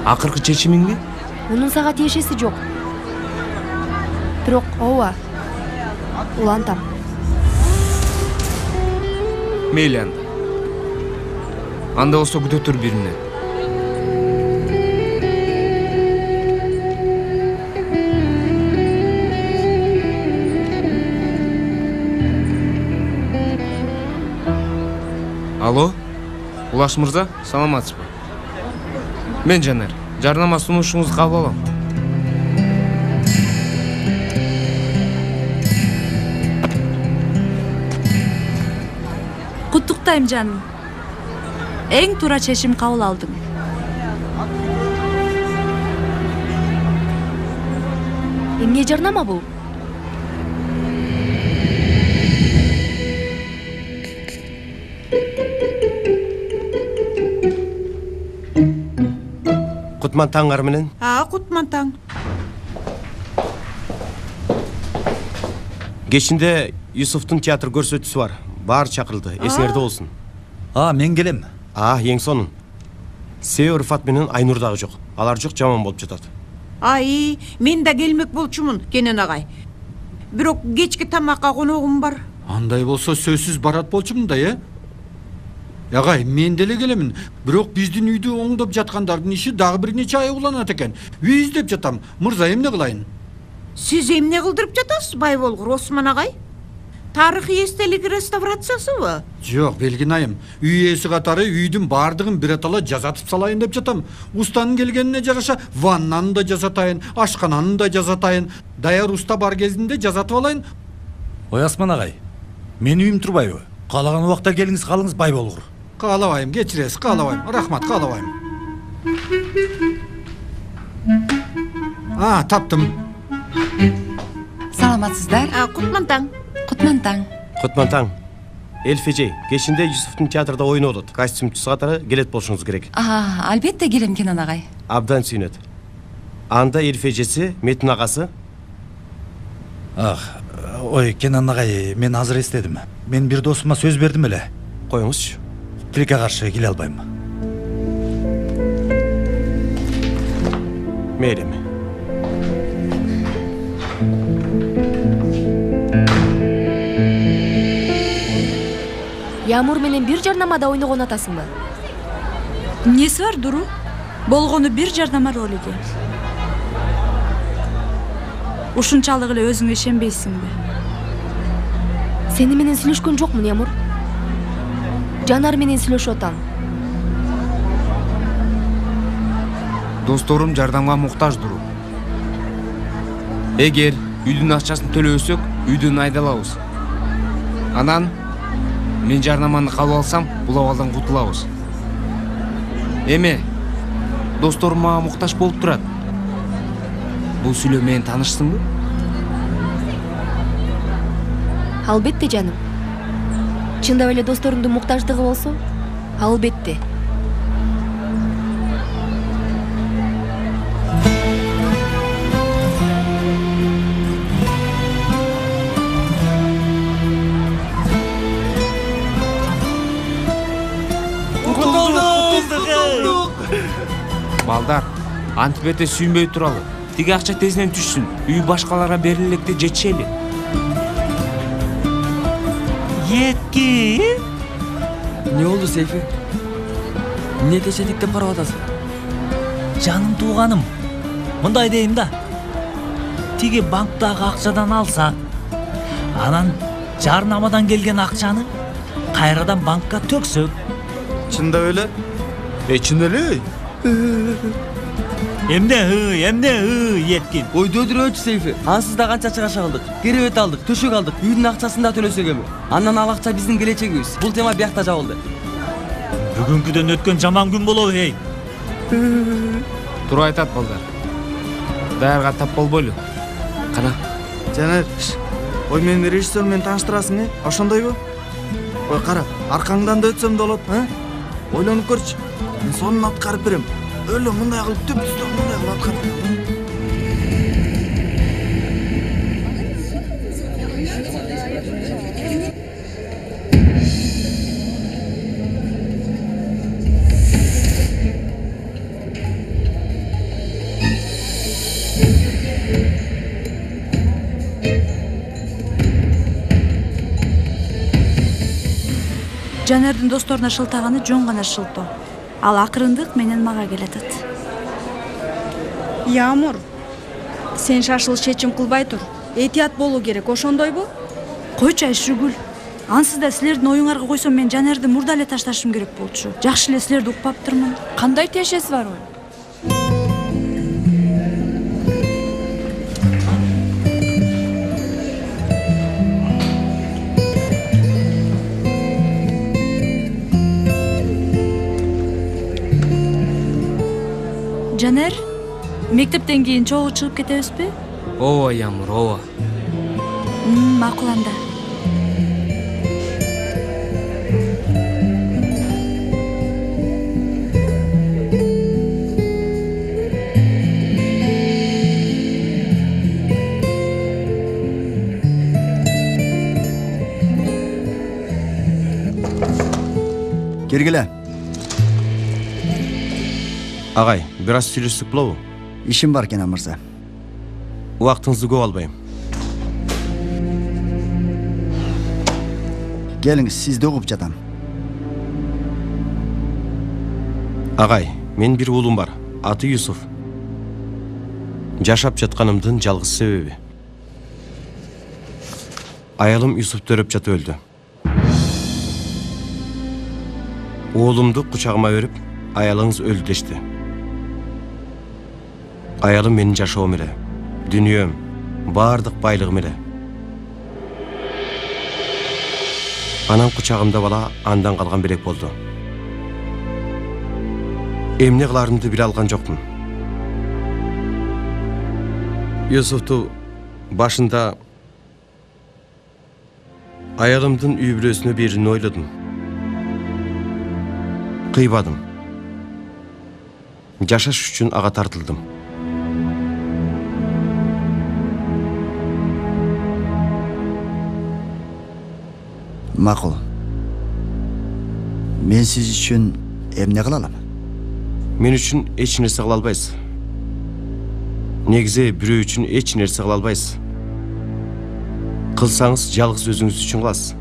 Акыркы чечимиңби? Мунун сага тиешеси жок. Бирок ооба. Улантам. Мейли анда. Анда болсо күтө тур биринен. Алло, Улаш мырза, саламатсызбы? Мен Жанар, жарнама сунушуңузду кабыл алам. Куттуктайм жаным. Эң туура чечим кабыл алдың. Эмне жарнама бул? Кутман таңар менен. Кутман таң. Кечинде Юсуфтун театр көрсөтүүсү бар. Баар чакырылды. Эсиңерде болсун. Мен келем. Эң сонун. Себеби Рыфат менен Айнур дагы жок. Алар жок, жаман болуп жатат. Мен да келмек болчумун, Кенен агай. Бирок кечки тамакка коногум бар. Андай болсо сөзсүз барат болчумун да, Агай, мен деле келемин. Бирок биздин үйдү оңдоп жаткандардын иши дагы бир нече ай уланат экен. Үй издеп жатам. Мырза, эмне кылайын? Сиз эмне кылдырып жатасыз, Байболгур Осман агай? Тарыхый эстелик реставрациясыбы? Жок, Белгинайым. Үй ээси катары үйдүн баардыгын биретала жазатып салайын деп жатам. Устанын келгенине жараша ваннаны да жазатайын, ашкананы да жазатайын. Даяр уста бар кезинде жазатып алайын. Ой Осман агай, менин үйүм турбайбы? Каалаган убакта келиңиз, калыңыз, Байболгур. Каалабайм, кечиресиз, каалабайм. Рахмат, каалабайм. Таптым. Саламатсыздар? Кутман таң. Кутман таң. Кутман таң. Элфежей, кечинде Юсуфтун театрда ойноп атат. Костюмчусу катары келет болушуңуз керек. Албетте келем, Кенен агай. Абдан сүйүнөт. Анда Элфежеси, Метин агасы. Ой, Кенен агай, мен азыр эстедим. Мен бир досума сөз бердим эле. Коюңузчу. Тилекке каршы келе албайм. Мейлими. Ямур менен бир жарнамада ойногон атасыңбы? Эмнеси бар, Дуру? Болгону бир жарнама ролиги. Ушунчалык эле өзүңө ишенбейсиңби? Сени менен сүйлөшкөн жокмун, Ямур. Жанар менен сүйлөшүп атам. Досторум жардамга муктаж, Дуру. Эгер үйдүн акчасын төлөбөсөк, үйдөн айдалабыз. Анан мен жарнаманы кабыл алсам, бул абалдан кутулабыз. Эме, досторум мага муктаж болуп турат. Бул сүйлөө менен таанышсыңбы? Албетте, жаным. Чындап эле досторуңдун муктаждыгы болсо, албетте. Балдар, антип эте сүйүнбөй туралы. Тиги акча тезинен түшсүн. Үй башкаларга берилилекте жетишели. Етки. Не болду, Сейфи? Эмне тешедик деп карап атасың? Жаным тууганым. Мындай дейм да. Тиги банктагы акчадан алсак, анан жарнамадан келген акчаны кайрадан банкка төксөк. Чындап эле? Чын эле? Эмне еткин. Ой дөдүрөөчү Сейфи. Ансыз да канча чыгаша алдык. Керебет алдык, төшөк алдык. Үйдүн акчасын да төлөсөк эми. Андан ал акча биздин келечегибиз. Бул тема биякта жабылды. Бүгүнкүдөн өткөн жаман күн болобу, эй. Туура айтат балдар. Даярга тап болбойлу. Кана. Жанар, ой мени режиссер менен тааныштырасың, ошондойбу? Ой кара, аркаңдан да өтсөм да болот, ойлонуп көрчү. Мен сонун аткарып берем. Өлө мындай кылып түп-түстө мындай кылып аткарып берем. Жанердин досторуна шылтаганы жөн гана шылтоо. Ал акырындык менен мага келатат. Ямур, сен шашыл чечим кылбай тур. Этият болуу керек, ошондойбу? Койчу Айшыгүл. Ансыз да силердин оюңарга койсом мен Жанерди мурда эле ташташым керек болчу. Жакшы эле силерди укпаптырмын. Кандай тиешеси бар ой? Жанер, мектептен кийин чогуу чыгып кетебизби? Ооба, Ямур, ооба. Макул анда. Киргиле. Агай, бир аз сүйлөшсөк болобу? Ишим бар Кенан мырза. Убактыңызды көп албайм. Келиңиз, сизди угуп жатам. Агай, мен бир уулум бар. Аты Юсуф. Жашап жатканымдын жалгыз себеби. Аялым Юсуф төрөп жатып өлдү. Уулумду кучагыма берип, аялыңыз өлдү дешти. Аялым менин жашоом эле, дүнүйөм, баардык байлыгым эле. Анан кучагымда бала андан калган белек болду. Эмне кыларымды биле алган жокмун. Юсуфту башында аялымдын үй бүлөсүнө берүүнү ойлодум. Кыйбадым. Жашаш үчүн ага тартылдым. Макул. Мен сиз үчүн эмне кыла алам? Мен үчүн эч нерсе кыла албайсыз. Негизи бирөө үчүн эч нерсе кыла албайсыз. Кылсаңыз жалгыз өзүңүз үчүн кыласыз.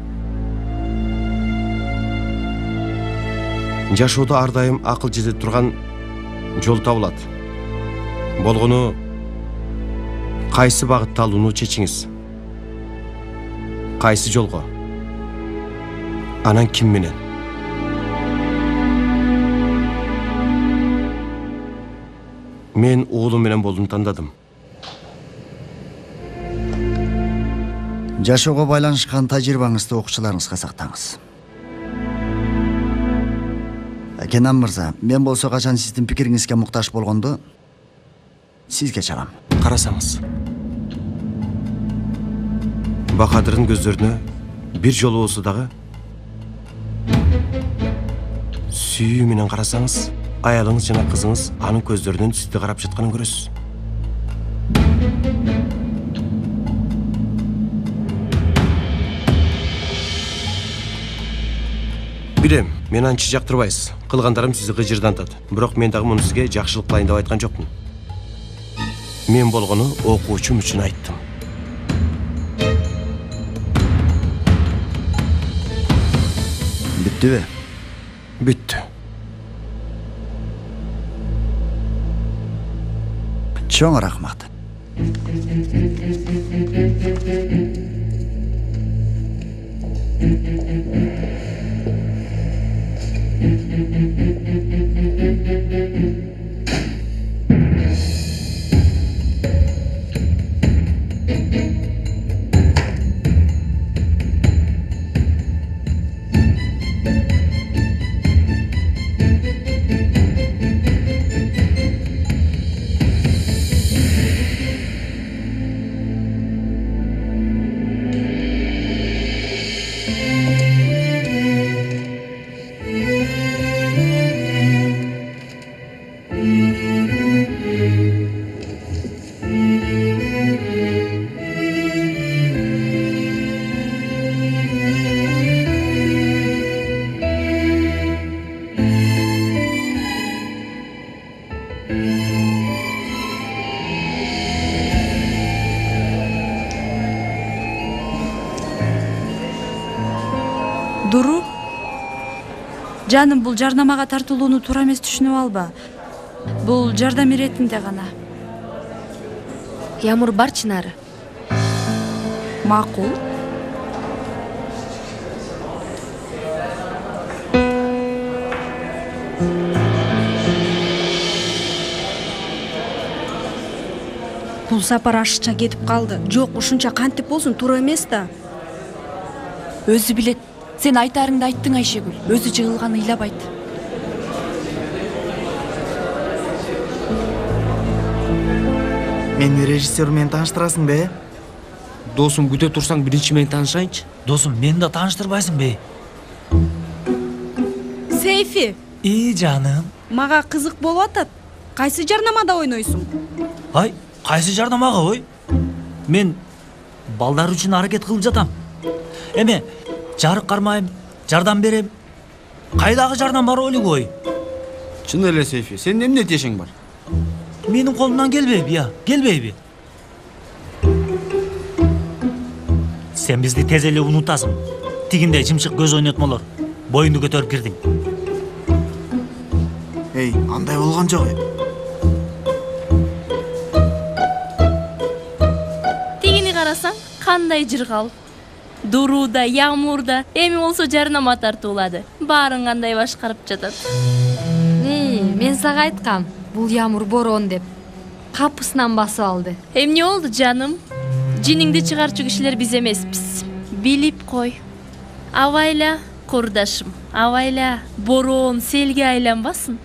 Жашоодо ар дайым акыл жете турган жол табылат. Болгону кайсы багытта алууну чечиңиз. Кайсы жолго? Анан ким менен? Мен уулум менен болдум тандадым. Жашоого байланышкан тажрыйбаңызды окуучуларыңызга сактаңыз. Кенан мырза, мен болсо качан сиздин пикириңизге муктаж болгондо сизге чагам. Карасаңыз. Бакадырдын көздөрүнө бир жолу болсо дагы сүйүү менен карасаңыз, аялыңыз жана кызыңыз анын көздөрүнөн сизди карап жатканын көрөсүз. Билем, мен анча жактырбайсыз. Кылгандарым сизди кыжырдантат. Бирок мен дагы муну сизге жакшылык кылайын деп айткан жокмун. Мен болгону окуучум үчүн айттым. Бүттүбү? Бүттү. Чоң рахмат. Дуру? Жаным, бул жарнамага тартылууну туура эмес түшүнүп алба. Бул жардам иретинде гана. Ямур бар Чынары. Макул. Бул сапар ашыкча кетип калды. Жок, ушунча кантип болсун, туура эмес да. Өзү билет. Сен айтарыңды айттың, Айшегүл. Өзү жыгылган ыйлабайт. Мени режиссер менен тааныштырасың бе? Досум, күтө турсаң биринчи менен таанышайынчы. Досум, мени да тааныштырбайсың бе? Сейфи, Жаным. мага кызык болуп атат. Кайсы жарнамада ойнойсуң? Ай, кайсы жардамага ой? Мен балдар үчүн аракет кылып жатам. Эме, жарык кармайм, жардам берем. Кайдагы жардам бар ойлуг ой? Чын эле Сейфи, сенин эмне тиешең бар? Менин колумдан келбейби, келбейби? Сен бизди тез эле унутасың. Тигинде жымшык көз ойнотмолор. Боюңду көтөрүп кирдиң. Эй, андай болгон жок. Тигини карасаң, кандай жыргал. Дуруда, Ямурда, эми болсо жарнама тартуулады. Баарын кандай башкарып жатат. Мен сага айткам, бул Ямур борон деп. Капысынан басып алды. Эмне болду, жаным? Жиниңди чыгарчу кишилер биз эмеспиз. Билип кой. Абайла, курдашым. Абайла, борон селге айланбасын.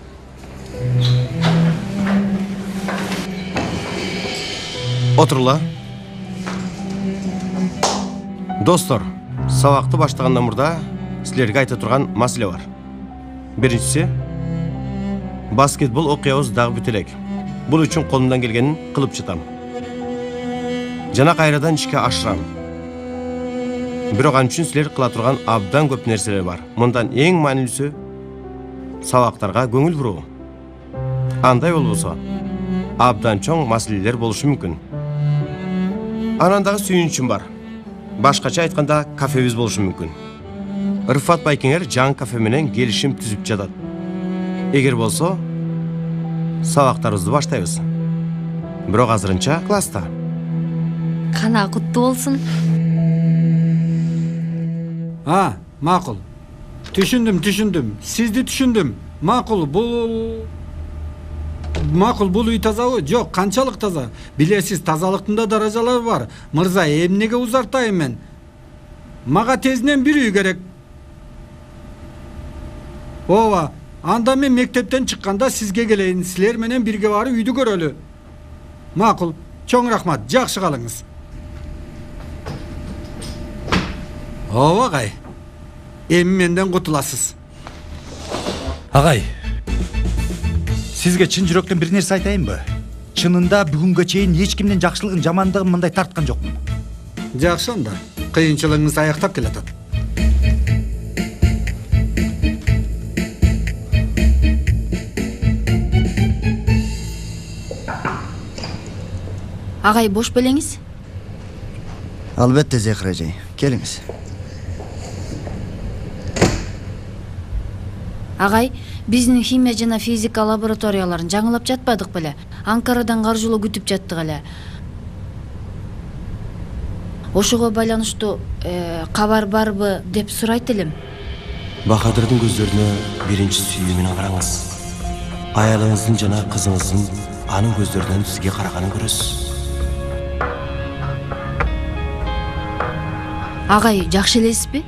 Отурла. Достор, сабакты баштагандан мурда силерге айта турган маселе бар. Биринчиси, баскетбол окуябыз дагы бүт элек. Бул үчүн колумдан келгенин кылып жатам. Жана кайрадан ишке ашырам. Бирок ал үчүн силер кыла турган абдан көп нерселер бар. Мындан эң маанилүүсү сабактарга көңүл буруу. Андай болбосо, абдан чоң маселелер болушу мүмкүн. Анан дагы сүйүнүчүм бар. Башкача айтканда, кафебиз болушу мүмкүн. Рыфат Байкеңер жаңы кафе менен келишим түзүп жатат. Эгер болсо, сабактарыбызды баштайбыз. Бирок азырынча класста. Кана куттуу болсун. Макул. Түшүндүм. Сизди түшүндүм. Макул, бул үй тазабы? Жок, канчалык таза? Билесиз, тазалыктын да даражалары бар. Мырза, эмнеге узартайын мен? Мага тезинен бир үй керек. Ооба, анда мен мектептен чыкканда сизге келейин, силер менен бирге барып үйдү көрөлү. Макул, чоң рахмат, жакшы калыңыз. Ооба агай, эми менден кутуласыз. Агай, сизге чын жүрөктөн бир нерсе айтайынбы? Чынында бүгүнгө чейин эч кимдин жакшылыгын, жамандыгын мындай тарткан жокмун. Жакшы анда, кыйынчылыгыңыз аяктап келатат. Агай, бош белеңиз? Албетте, Зехра эжей, келиңиз. Агай, биздин химия жана физика лабораторияларын жаңылап жатпадык беле? Анкарадан каржылоо күтүп жаттык эле. Ошого байланыштуу кабар барбы деп сурайт элем. Бахадырдын көздөрүнө биринчи сүйүү менен караңыз. Аялыңыздын жана кызыңыздын анын көздөрүнөн сизге караганын көрөсүз. Агай, жакшы элесизби?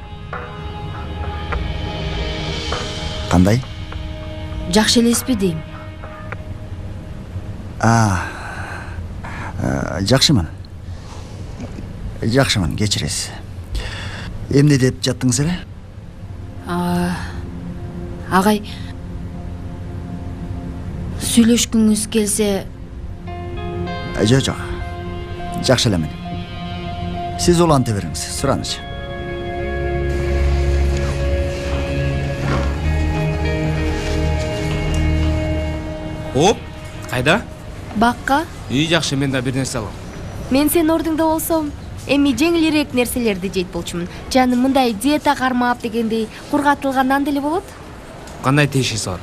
Кандай? Жакшы элесизби дейм. Жакшымын, кечиресиз. Эмне деп жаттыңыз эле? Агай, сүйлөшкүңүз келсе... Жок. Жакшы эле мен. Сиз уланта бериңиз, сураныч. Оп, кайда? Бакка? Үй жакшы, мен да бир нерсе алам. Мен сенин ордуңда болсом, Эми жеңилирээк нерселерди жейт болчумун. Жаным, мындай диета кармап дегендей кургатылган нан деле болот. Кандай тешиси бар?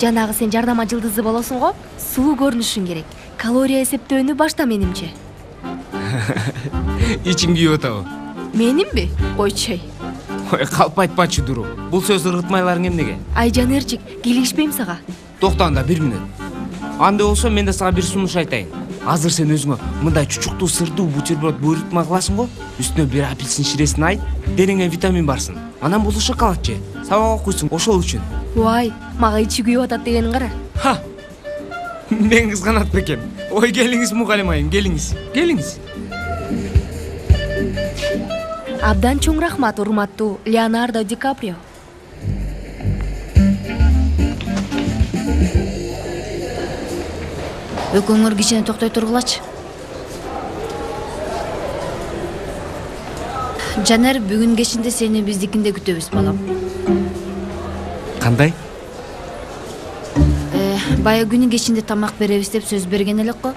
Жанагы сен жардама жылдызы болосуң го, сулуу көрүнүшүң керек. Калория эсептөөнү башта менимче. Ичиң күйүп атабы? Менимби? Койчой. Ой, калп айтпачы Дуру. Бул сөз ыргытмайларың эмнеге? Ай Жанерчик, келишпейм сага. Токта анда 1 мүнөт. Анда болсо мен да сага бир сунуш айтайын. Азыр сен өзүңө мындай чучуктуу сырдуу бутерброд буйрутма кыласың го, үстүнө бир апельсин ширесин айт, денеңе витамин барсын. Анан болсо шоколад же. Сабак окуйсуң, ошол үчүн. Вай, мага ичи күйүп атат дегениң кара. Ха. Мен кызганат бекем. Ой, келиңиз мугалим айым, келиңиз. Келиңиз. Абдан чоң рахмат, урматтуу Леонардо Ди Каприо. Экөөңөр кичине токтой тургулачы. Жанер, бүгүн кечинде сени биздикинде күтөбүз, балам. Кандай? Бая күнү кечинде тамак беребиз деп сөз берген элек го.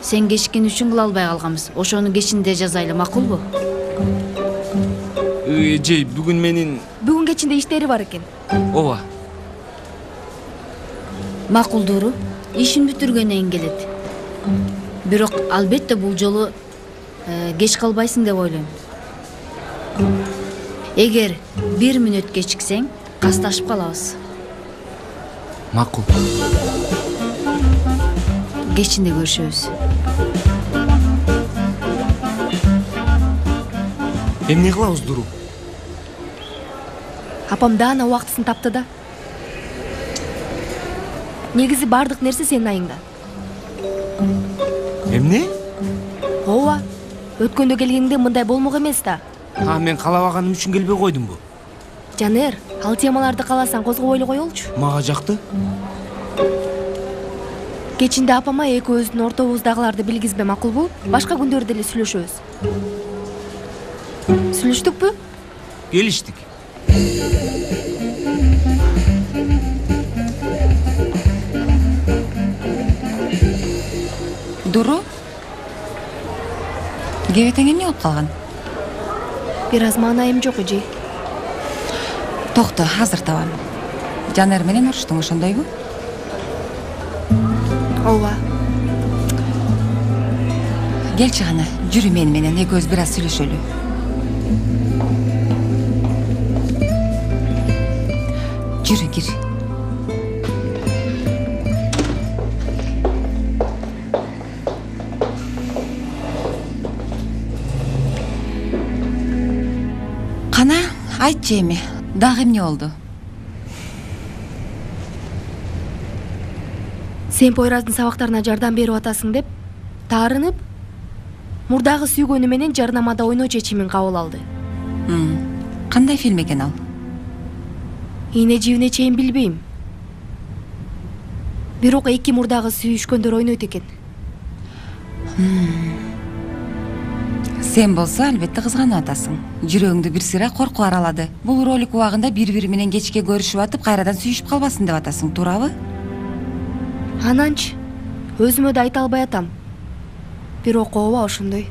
Сен кечиккен үчүн кыла албай калганбыз. Ошону кечинде жазайлы, макулбу? Жей, бүгүн менин... Бүгүн кечинде иштери бар экен. Ооба. Макул Дуру, ишин бүтүргөндөн келет. Бирок албетте бул жолу кеч калбайсың деп ойлойм. Эгер 1 мүнөт кечиксең, касташып калабыз. Макул. Кечинде көрүшөбүз. Эмне кылабыз, Дуру? Апам даана убактысын тапты да. Негизи бардык нерсе сенин айыңда. Эмне? Ооба. Өткөндө келгенде мындай болмок эмес да. Мен калабаганым үчүн келбей койдумбу? Жанер, ал темаларды каласаң козгоп ойлой коелучу. Мага жакты. Кечинде апама экөөбүздүн ортобуздагыларды билгизбе, макулбу? Башка күндөрү деле сүйлөшөбүз. Сүйлөштүкпү? Келиштик. Дуру? Кебетең эмне болуп калган? Бир аз маанайым жок эже. Токто, азыр табам. Жанер менен уруштуң, ошондойбу? Ооба. Келчи гана, жүрү менен, экөөбүз бир аз сүйлөшөлү. Жүрү, кир. Кана, айтчы эми, дагы эмне болду? Сен Пойраздын сабактарына жардам берип атасың деп, таарынып, мурдагы сүйгөнү менен жарнамада ойноо чечимин кабыл алды. Кандай фильм экен ал? Ийне жибине чейин билбейм. Бирок 2 мурдагы сүйүшкөндөр ойнойт экен. Сен болсо албетте кызганып атасың. Жүрөгүңдү бир сыйра корку аралады. Бул ролик убагында бири-бири менен кечке көрүшүп атып, кайрадан сүйүшүп калбасын деп атасың, туурабы? Ананчы, өзүмө да айта албай атам. Бирок ооба ошондой.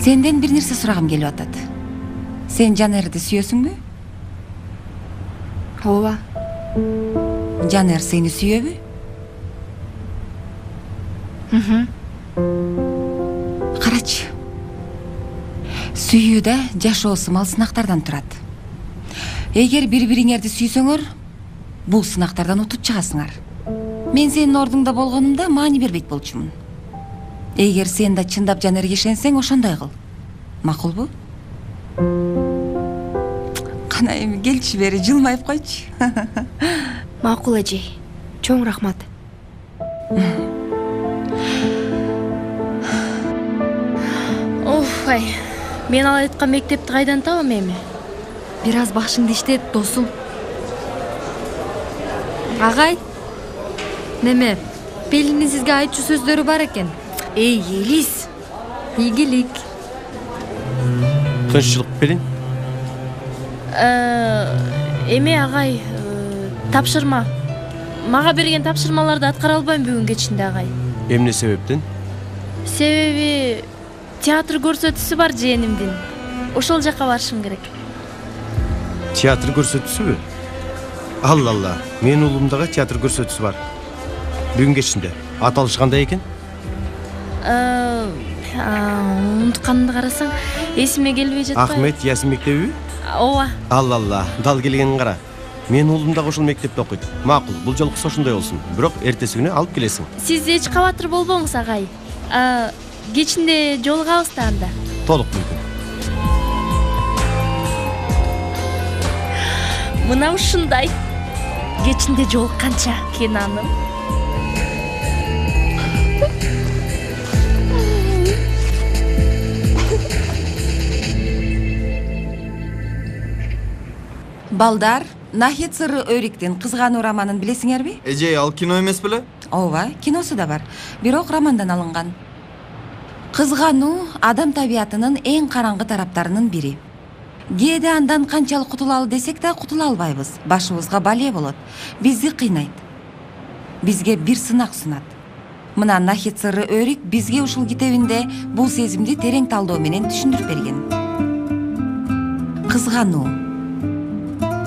Сенден бир нерсе сурагым келип атат. Сен Жанерди сүйөсүңбү? Ооба. Жанер сени сүйөбү? Карачы. Сүйүү да жашоо сымал сынактардан турат. Эгер бири-бириңерди сүйсөңөр, бул сынактардан утуп чыгасыңар. Мен сенин ордуңда болгонумда маани бербейт болчумун. Эгер сен да чындап Жанерге ишенсең, ошондой кыл. Макулбу? Кана эми келчи бери, жылмайып койчу. Макул эже. Чоң рахмат. Ай, мен ал айткан мектепти кайдан табам эми? Бир аз башыңды иштет, досум. Агай, неме, Пелинин сизге айтчу сөздөрү бар экен. Эй, Элис. Ийгилик. Тынччылык, Пелин. Эме агай, тапшырма. Мага берген тапшырмаларды аткара албайм бүгүн кечинде, агай. Эмне себептен? Себеби театр көрсөтүүсү бар жээнимдин. Ошол жака барышым керек. Театр көрсөтүүсүбү? Алла алла, менин уулумдагы театр көрсөтүүсү бар. Бүгүн кечинде. Аталышы кандай экен? Унутканымды карасаң, эсиме келбей жатпайбы? Ахмет Ясин мектеби? Ооба. Алла алла, дал келгениң кара. Менин уулум дагы ошол мектепте окуйт. Макул, бул жолку ошондой болсун. Бирок эртеси күнү алып келесиң. Сиз эч кабатыр болбоңуз, агай. Кечинде жолугабыз да анда. Толук мүмкүн. Мына ушундай. Кечинде жолукканча, Кенаным. Балдар, Нахет сыры Өриктин Кызгануу романын билесиңерби? Эже, ал кино эмес беле? Ооба, киносу да бар. Бирок романдан алынган. Кызгануу адам табиятынын эң караңгы тараптарынын бири. Кээде андан канчалык кутулалы десек да кутула албайбыз. Башыбызга бале болот. Бизди кыйнайт. Бизге бир сынак сунат. Мына Нахет сыры Өрик бизге ушул китебинде бул сезимди терең талдоо менен түшүндүрүп берген. Кызгануу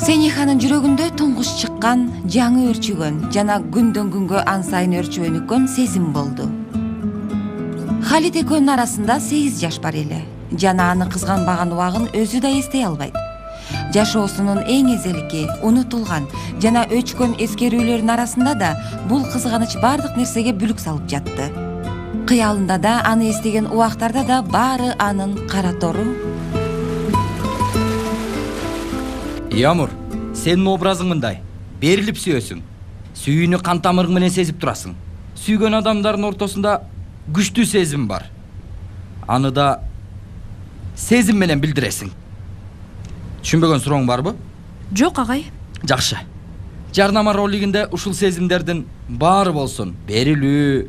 Сениханын жүрөгүндө туңгуш чыккан, жаңы өрчүгөн жана күндөн күнгө ан сайын өрчүп өнүккөн сезим болду. Халид экөөнүн арасында 8 жаш бар эле. Жана аны кызганбаган убагын өзү да эстей албайт. Жашоосунун эң эзелики, унутулган жана өчкөн эскерүүлөрүнүн арасында да бул кызганыч бардык нерсеге бүлүк салып жатты. Кыялында да аны эстеген убактарда да баары анын кара тору. Ямур, сенин образың мындай. Берилип сүйөсүң. Сүйүүнү кан тамырың менен сезип турасың. Сүйгөн адамдардын ортосунда күчтүү сезим бар. Аны да сезим менен билдиресиң. Түшүнбөгөн сурооң барбы? Жок, агай. Жакшы. Жарнама ролигинде ушул сезимдердин баары болсун. Берилүү,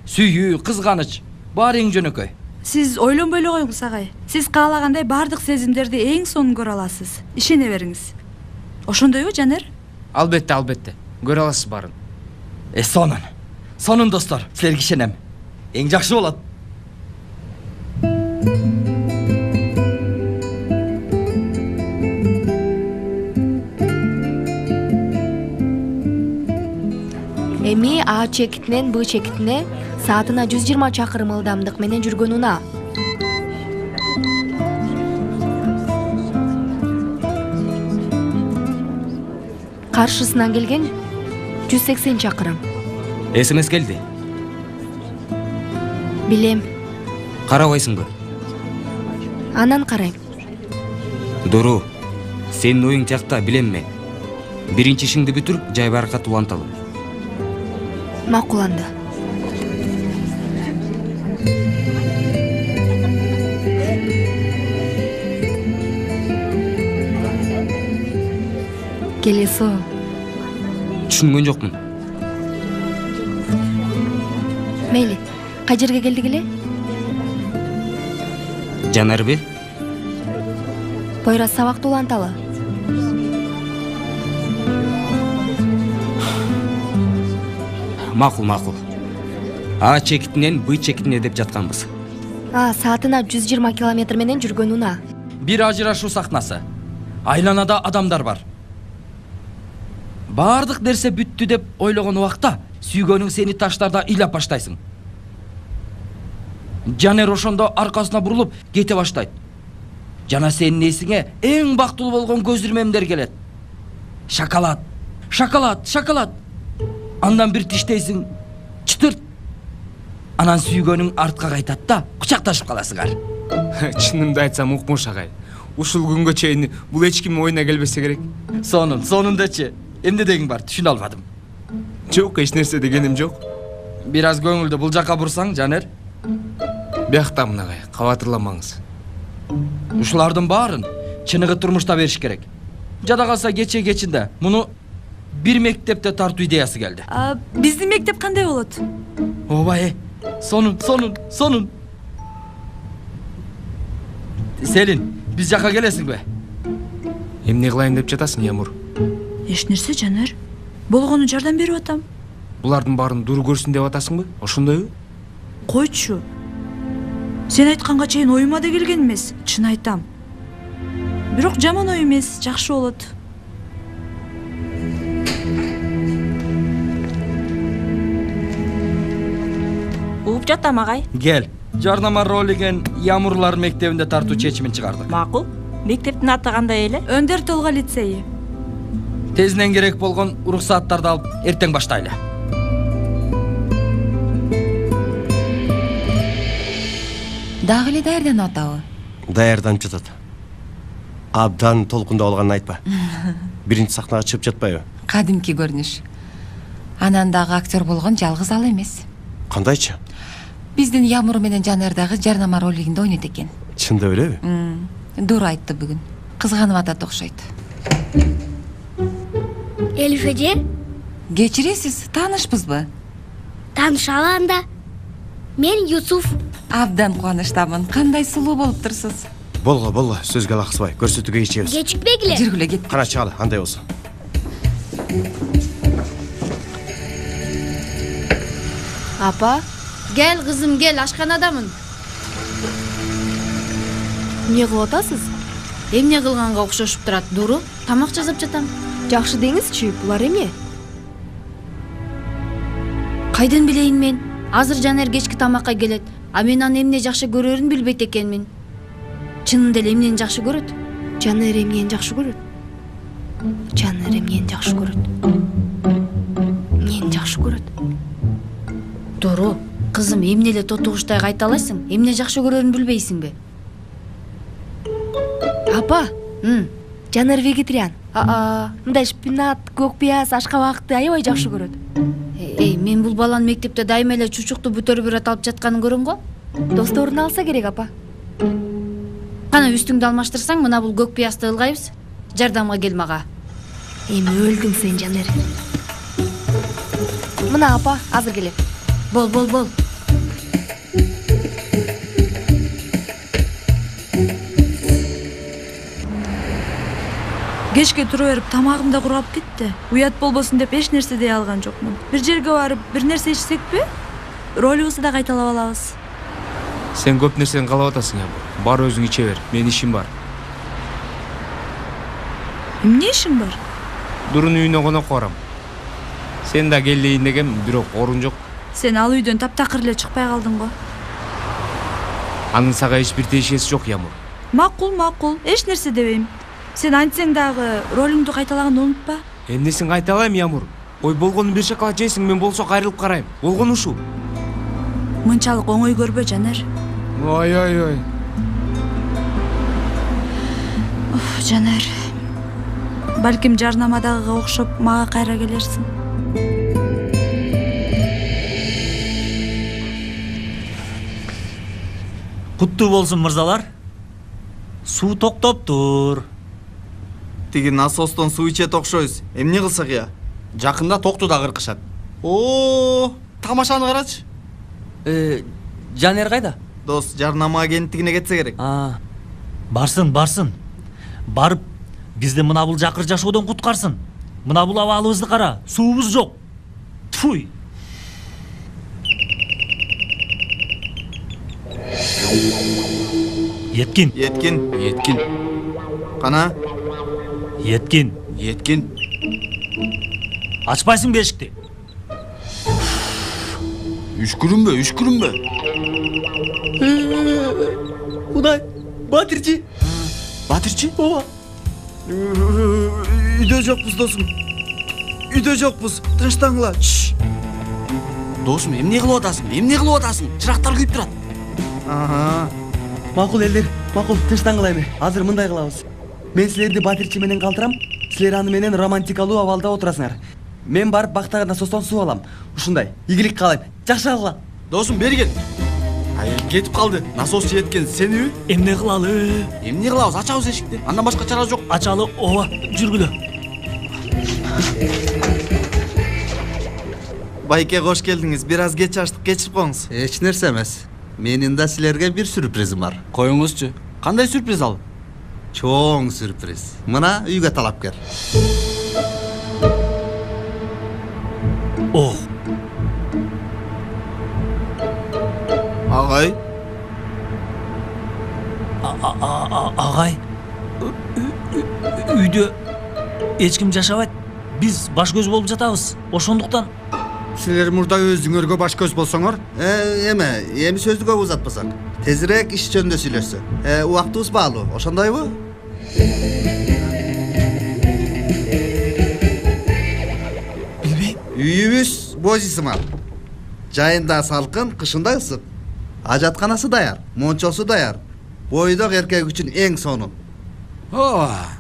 сүйүү, кызганыч баары эң жөнөкөй. Сиз ойлонбой эле коюңуз, агай. Сиз каалагандай бардык сезимдерди эң сонун көрө аласыз. Ишене бериңиз. Ошондойбу, Жанер? Албетте, албетте. Көрө аласыз баарын. Сонун достор, силерге ишенем. Эң жакшы болот. Эми А чекитинен Б чекитине саатына 120 чакырым ылдамдык менен жүргөн унаа. Каршысынан келген 180 чакырым. СМС келди. Билем. Карабайсыңбы? Анан карайм. Дуру, сенин оюң тиякта билем мен. Биринчи ишиңди бүтүрүп, жай баракат уланталы. Макуланды. Келесо. Түшүнгөн жокмун. Мейли, кай жерге келдик эле? Жанарбек? Бойра сабакты уланталы. Макул. А чекитинен Б чекитине деп жатканбыз. Саатына 120 километр менен жүргөн унаа. Бир ажырашуу сахнасы. Айланада адамдар бар. Бардык нерсе бүттү деп ойлогон убакта сүйгөнүң сени таштарда ыйлап баштайсың. Жанер ошондо аркасына бурулуп кете баштайт. Жана сенин эсиңе эң бактылуу болгон көз ирмемдер келет. Шоколад. Андан бир тиштейсиң, чытырт. Анан сүйгөнүң артка кайтат да, кучакташып каласыңар. Чынымды айтсам укмуш, агай. Ушул күнгө чейин бул эч кимдин оюна келбесе керек. Сонун дечи. Эмне дегиң бар, түшүнө албадым. Жок, эч нерсе дегеним жок. Бир аз көңүлдү бул жака бурсаң, Жанер. Бияктамын, агай, кабатырламаңыз. Ушулардын баарын чыныгы турмушта бериш керек. Жада калса кечинде муну бир мектепте тартуу идеясы келди. Биздин мектеп кандай болот? Ооба, сонун. Селин, биз жака келесиңби? Эмне кылайын деп жатасың, Ямур? Эч нерсе, Жанер. Болгону жардам берип атам. Булардын баарын дуру көрсүн деп атасыңбы? Ошондойбу? Койчу. Сен айтканга чейин оюма да келген эмес, чын айтам. Бирок жаман ой эмес, жакшы болот. Угуп жатам агай. Кел. Жарнама ролиген Ямурлар мектебинде тартуу чечимин чыгардык. Макул. Мектептин аты кандай эле? Өндөр Толго лицейи. Тезинен керек болгон уруксааттарды алып эртең баштайлы. Дагы эле даярданып атабы? Даярданып жатат. Абдан толкунда болгонун айтпа. Биринчи сахнага чыгып жатпайбы? Кадимки көрүнүш. Анан дагы актер болгон жалгыз ал эмес. Кандайчы? Биздин Ямур менен Жанердагы жарнама ролигинде ойнойт экен. Чындап элеби? Дуура айтты бүгүн. Кызганып атат окшойт. Элиф эже? Кечиресиз, таанышпызбы? Таанышалы анда. Мен Юсуф. Абдан кубанычтамын. Кандай сулуу болуп турсуз. Болго, сөзгө алаксыбай. Көрсөтүүгө кечебиз. Кечикпегиле. Жүргүлө кет. Кана чыгалы, андай болсо. Апа, кел кызым, кел, ашканадамын. Эмне кылып атасыз? Эмне кылганга окшошуп турат, Дуру? Тамак жасап жатам. Жакшы деңизчи, булар эмне? Кайдан билейин мен? Азыр Жанер кечки тамакка келет, а мен аны эмне жакшы көрөрүн билбейт экенмин. Чынында эле эмнени жакшы көрөт? Жанер эмнени жакшы көрөт? Жанер эмнени жакшы көрөт? Эмнени жакшы көрөт? Дуру, кызым, эмне эле тотугуштай кайталайсың? Эмне жакшы көрөрүн билбейсиңби? Апа, Жанер вегетариан. Мындай шпинат, көк пияз, ашкабакты аябай жакшы көрөт. Мен бул баланын мектепте дайыма эле чучукту бутерброд алып жатканын көрөм го. Досторун алса керек, апа. Кана үстүңдү алмаштырсаң, мына бул көк пиязды ылгайбыз. Жардамга кел мага. Эми өлдүң сен, Жанер. Мына апа, азыр келем. Бол. Кечке тура берип тамагым да курап кетти. Уят болбосун деп эч нерсе дей алган жокмун. Бир жерге барып бир нерсе ичсекпи? Ролибизди да кайталап алабыз. Сен көп нерсени каалап атасың, бар өзүң иче бер. Менин ишим бар. Эмне ишиң бар? Дурунун үйүнө конок барам. Сен да кел дейин дегем, бирок орун жок. Сен ал үйдөн таптакыр эле чыкпай калдың го. Анын сага эч бир тиешеси жок, Ямур. Макул, эч нерсе дебейм. Сен антсең дагы ролиңду кайталаганды унутпа. Эмнесин кайталайм, Ямур? Ой, болгону бир шоколад жейсиң, мен болсо кайрылып карайм. Болгону ушул. Мынчалык оңой көрбө, Жанер. Ой. Жанер. Балким жарнамадагыга окшоп мага кайра келерсиң. Куттуу болсун, мырзалар. Суу токтоптур. Тиги насостон суу ичет окшойбуз. Эмне кылсак я? Жакында токту да кыркышат. О, тамашаны карачы. Жанер кайда? Дос, жарнама агенттигине кетсе керек. Барсын. Барып, бизди мына бул жакыр жашоодон куткарсын. Мына бул абалыбызды кара, суубуз жок. Тфуй. Еткин. Кана? Еткин. Ачпайсың бешикти? Үшкүрүнбө. Кудай, Батирчи. Ооба. Үйдө жокпуз, досум. Тынчтаңла. Досум, эмне кылып атасың? Чырактар күйүп турат. Макул элдер, тынчтаңгыла эми. Азыр мындай кылабыз. Мен силерди Батирчи менен калтырам, силер аны менен романтикалуу абалда отурасыңар. Мен барып бактагы насостон суу алам. Ушундай, ийгилик каалайм. Жакшы алгыла. Досум, бери кел. Кетип калды. Насос жеткен сениби? Эмне кылалы? Эмне кылабыз? Ачабыз эшикти. Андан башка чара жок. Ачалы, ооба, жүргүлө. Байке, кош келдиңиз. Бир аз кеч ачтык, кечирип коюңуз. Эч нерсе эмес. Менин да силерге бир сюрпризим бар. Коюңузчу. Кандай сюрприз ал? Чоң сюрприз. Мына үйгө талапкер. Ох. Агай. Агай, үйдө эч ким жашабайт. Биз баш көз болуп жатабыз. Ошондуктан Силер мурда өзүңөргө баш көз болсоңор. Эме, эми сөздү көп узатпасак. Тезирээк иш жөнүндө сүйлөшсө. Убактыбыз баалуу, ошондойбу? Билбейм. Үйүбүз боз ысымал. Жайында салкын, кышында ысык. Ажатканасы даяр, мончосу даяр. Бойдок эркек үчүн эң сонун. Ооба.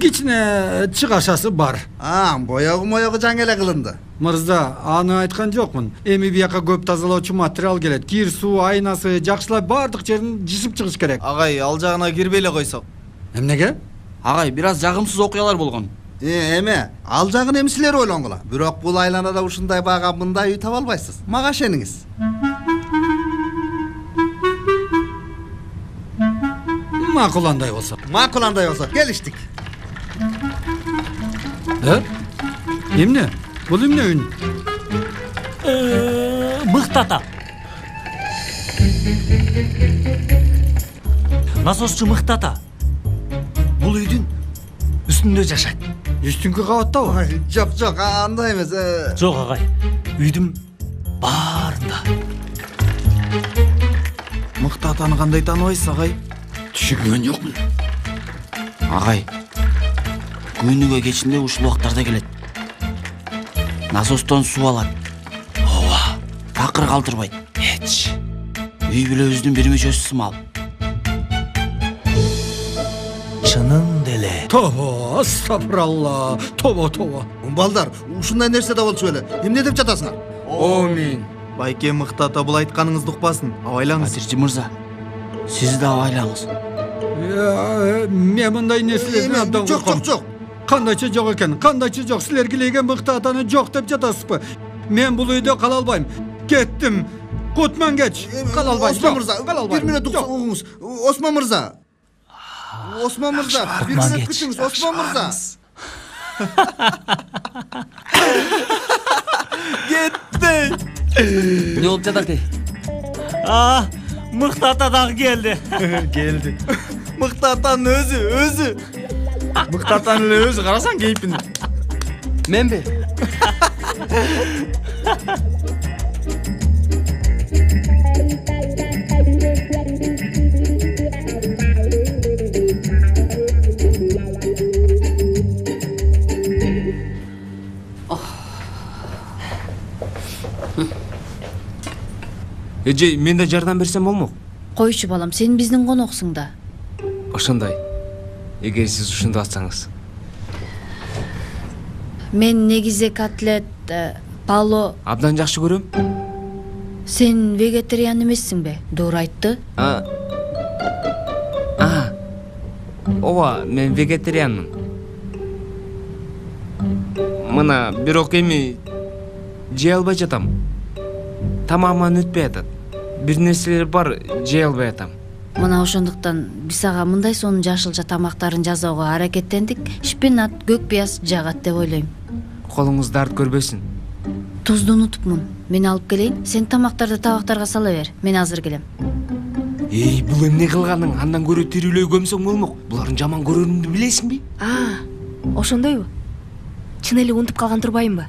Кичине чыгашасы бар. Боягы жаңы эле кылынды. Мырза, аны айткан жокмун. Эми бияка көп тазалоочу материал келет. Кир суу, айнасы, жакшылап бардык жерин жышып чыгыш керек. Агай, ал жагына кирбей эле койсок. Эмнеге? Агай, бир аз жагымсыз окуялар болгон. Эме, ал жагын эми силер ойлонгула. Бирок бул айланада ушундай бага мындай үй таба албайсыз. Мага ишениңиз. Макуландай болсо. Макуландай болсо, келиштик. Эмне? Бул эмне үн? Мыктата. Насосчу Мыктата. Бул үйдүн үстүндө жашайт. Үстүңкү кабаттабы? Жок, андай эмес. Жок, агай. Үйдүн баарында. Мыктатаны кандай тааныбайсыз, агай? Түшүнгөн жокмун. Агай, күнүгө кечинде ушул убактарда келет. Насостон суу алат. Ооба, такыр калтырбайт. Эч. Үй бүлөбүздүн бир мүчөсү сымал. Чынын деле. Тобо, астагфиралла. Тобо. Балдар, ушундай нерсе да болчу эле. Эмне деп жатасыңар? Омин. Байке Мыктата бул айтканыңызды укпасын. Абайлаңыз. Батирчи мырза, сиз да абайлаңыз. Мен мындай нерселерден абдан корком. Жок. Кандайча жок экен, кандайча жок. Силер килеген Мыктатаны жок деп жатасызбы? Мен бул үйдө кала албайм. Кеттим. Кутман кеч. Кала албайм. Осман мырза, бир мүнөт угуңуз. Осман мырза. Бир мүнөт күтүңүз, Осман мырза. Кетти. Не болуп жатат эй? Мыктата дагы келди. Келди. Мыктатанын өзү. Мыктатанын эле өзү, карасаң кейпин. Менби? Эже, мен да жардам берсем болмок? Койчу балам, сен биздин коноксуң да. Ошондой. Эгер сиз ушундай атсаңыз. Мен негизи котлет, пало Абдан жакшы көрөм. Сен вегетариан эмессиңби? Туура айтты. Ооба, мен вегетарианмын. Мына бирок эми жей албай жатам. Тамаман өтпөй атат. Бир нерселер бар, жей албай атам. Мына ошондуктан биз ага мындай сонун жашылча тамактарын жасоого аракеттендик. Шпинат, көк пияз жагат деп ойлойм. Колуңуз дарт көрбөсүн. Тузду унутупмун. Мен алып келейин. Сен тамактарды табактарга сала бер. Мен азыр келем. Эй, бул эмне кылганың? Андан көрө тирүүлөй көмсөң болмок. Булардын жаман көрөрүмдү билесиңби? Ошондойбу? Чын эле унутуп калган турбаймынбы?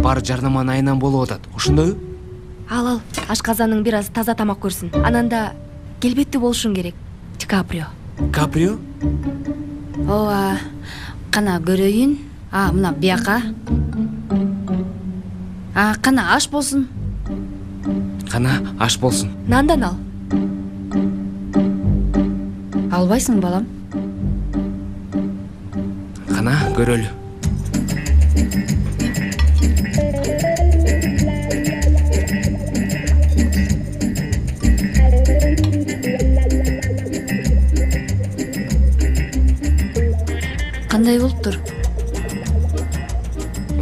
Бар жарнаманын айынан болуп атат. Ошондойбу? Ал, ашказаның бир аз таза тамак көрсүн. Анан да келбеттүү болушуң керек. Ди Каприо. Каприо? Ооба. Кана көрөйүн. Мына бияка. Кана аш болсун. Кана аш болсун. Нандан ал. Албайсың, балам? Кана көрөлү. Кандай болуптур?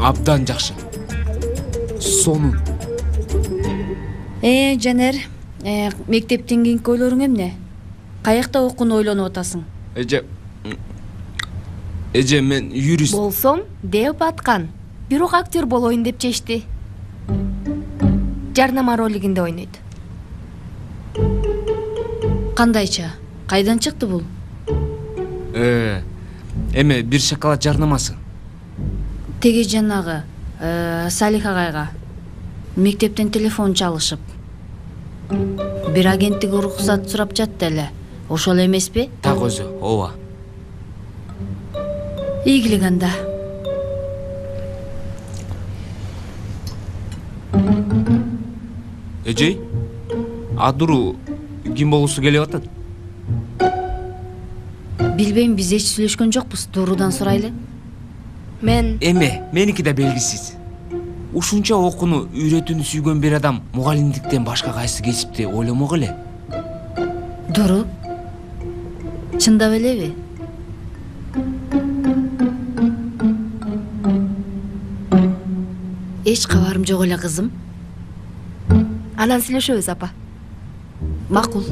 Абдан жакшы. Сонун. Жанер, мектептен кийинки ойлоруң эмне? Каякта окууну ойлонуп атасың? Эже, мен юрист. Болсом, деп аткан. Бирок актер болоюн деп чечти. Жарнама ролигинде ойнойт. Кандайча? Кайдан чыкты бул? Эме бир шоколад жарнамасы. Теге жанагы Салих агайга мектептен телефон чалышып. Бир агенттик уруксат сурап жатты эле. Ошол эмеспи? Так өзү, ооба. Ийгилик анда. Эжей, Адуру ким болуусу келип атат? Билбейм, биз эч сүйлөшкөн жокпуз. Дуурудан сурайлы. Меники да белгисиз. Ушунча окууну, үйрөтүүнү сүйгөн бир адам мугалимдиктен башка кайсы кесипти ойломок эле. Дуру. Чындап элеби? Эч кабарым жок эле, кызым. Анан сүйлөшөбүз, апа. Макул.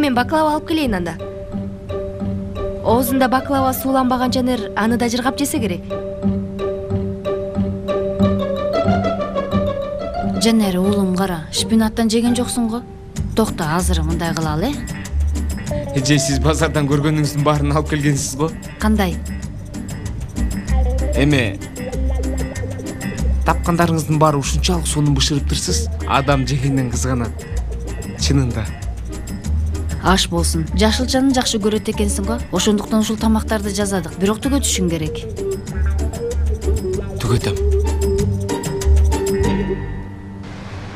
Мен баклава алып келейин анда. Оозунда баклава сууланбаган жанер аны да жыргап жесе керек. Жанер, уулум, кара, шпинаттан жеген жоксуң го? Токто, азыр мындай кылалы, Эже, сиз базардан көргөнүңүздүн баарын алып келгенсиз го? Кандай? Эме тапкандарыңыздын баары ушунчалык сонун бышырыптырсыз, адам жегенден кызганат. Чынында. Аш болсун. Жашылчаны жакшы көрөт экенсиң го. Ошондуктан ушул тамактарды жазадык. Бирок түгөтүшүң керек. Түгөтөм.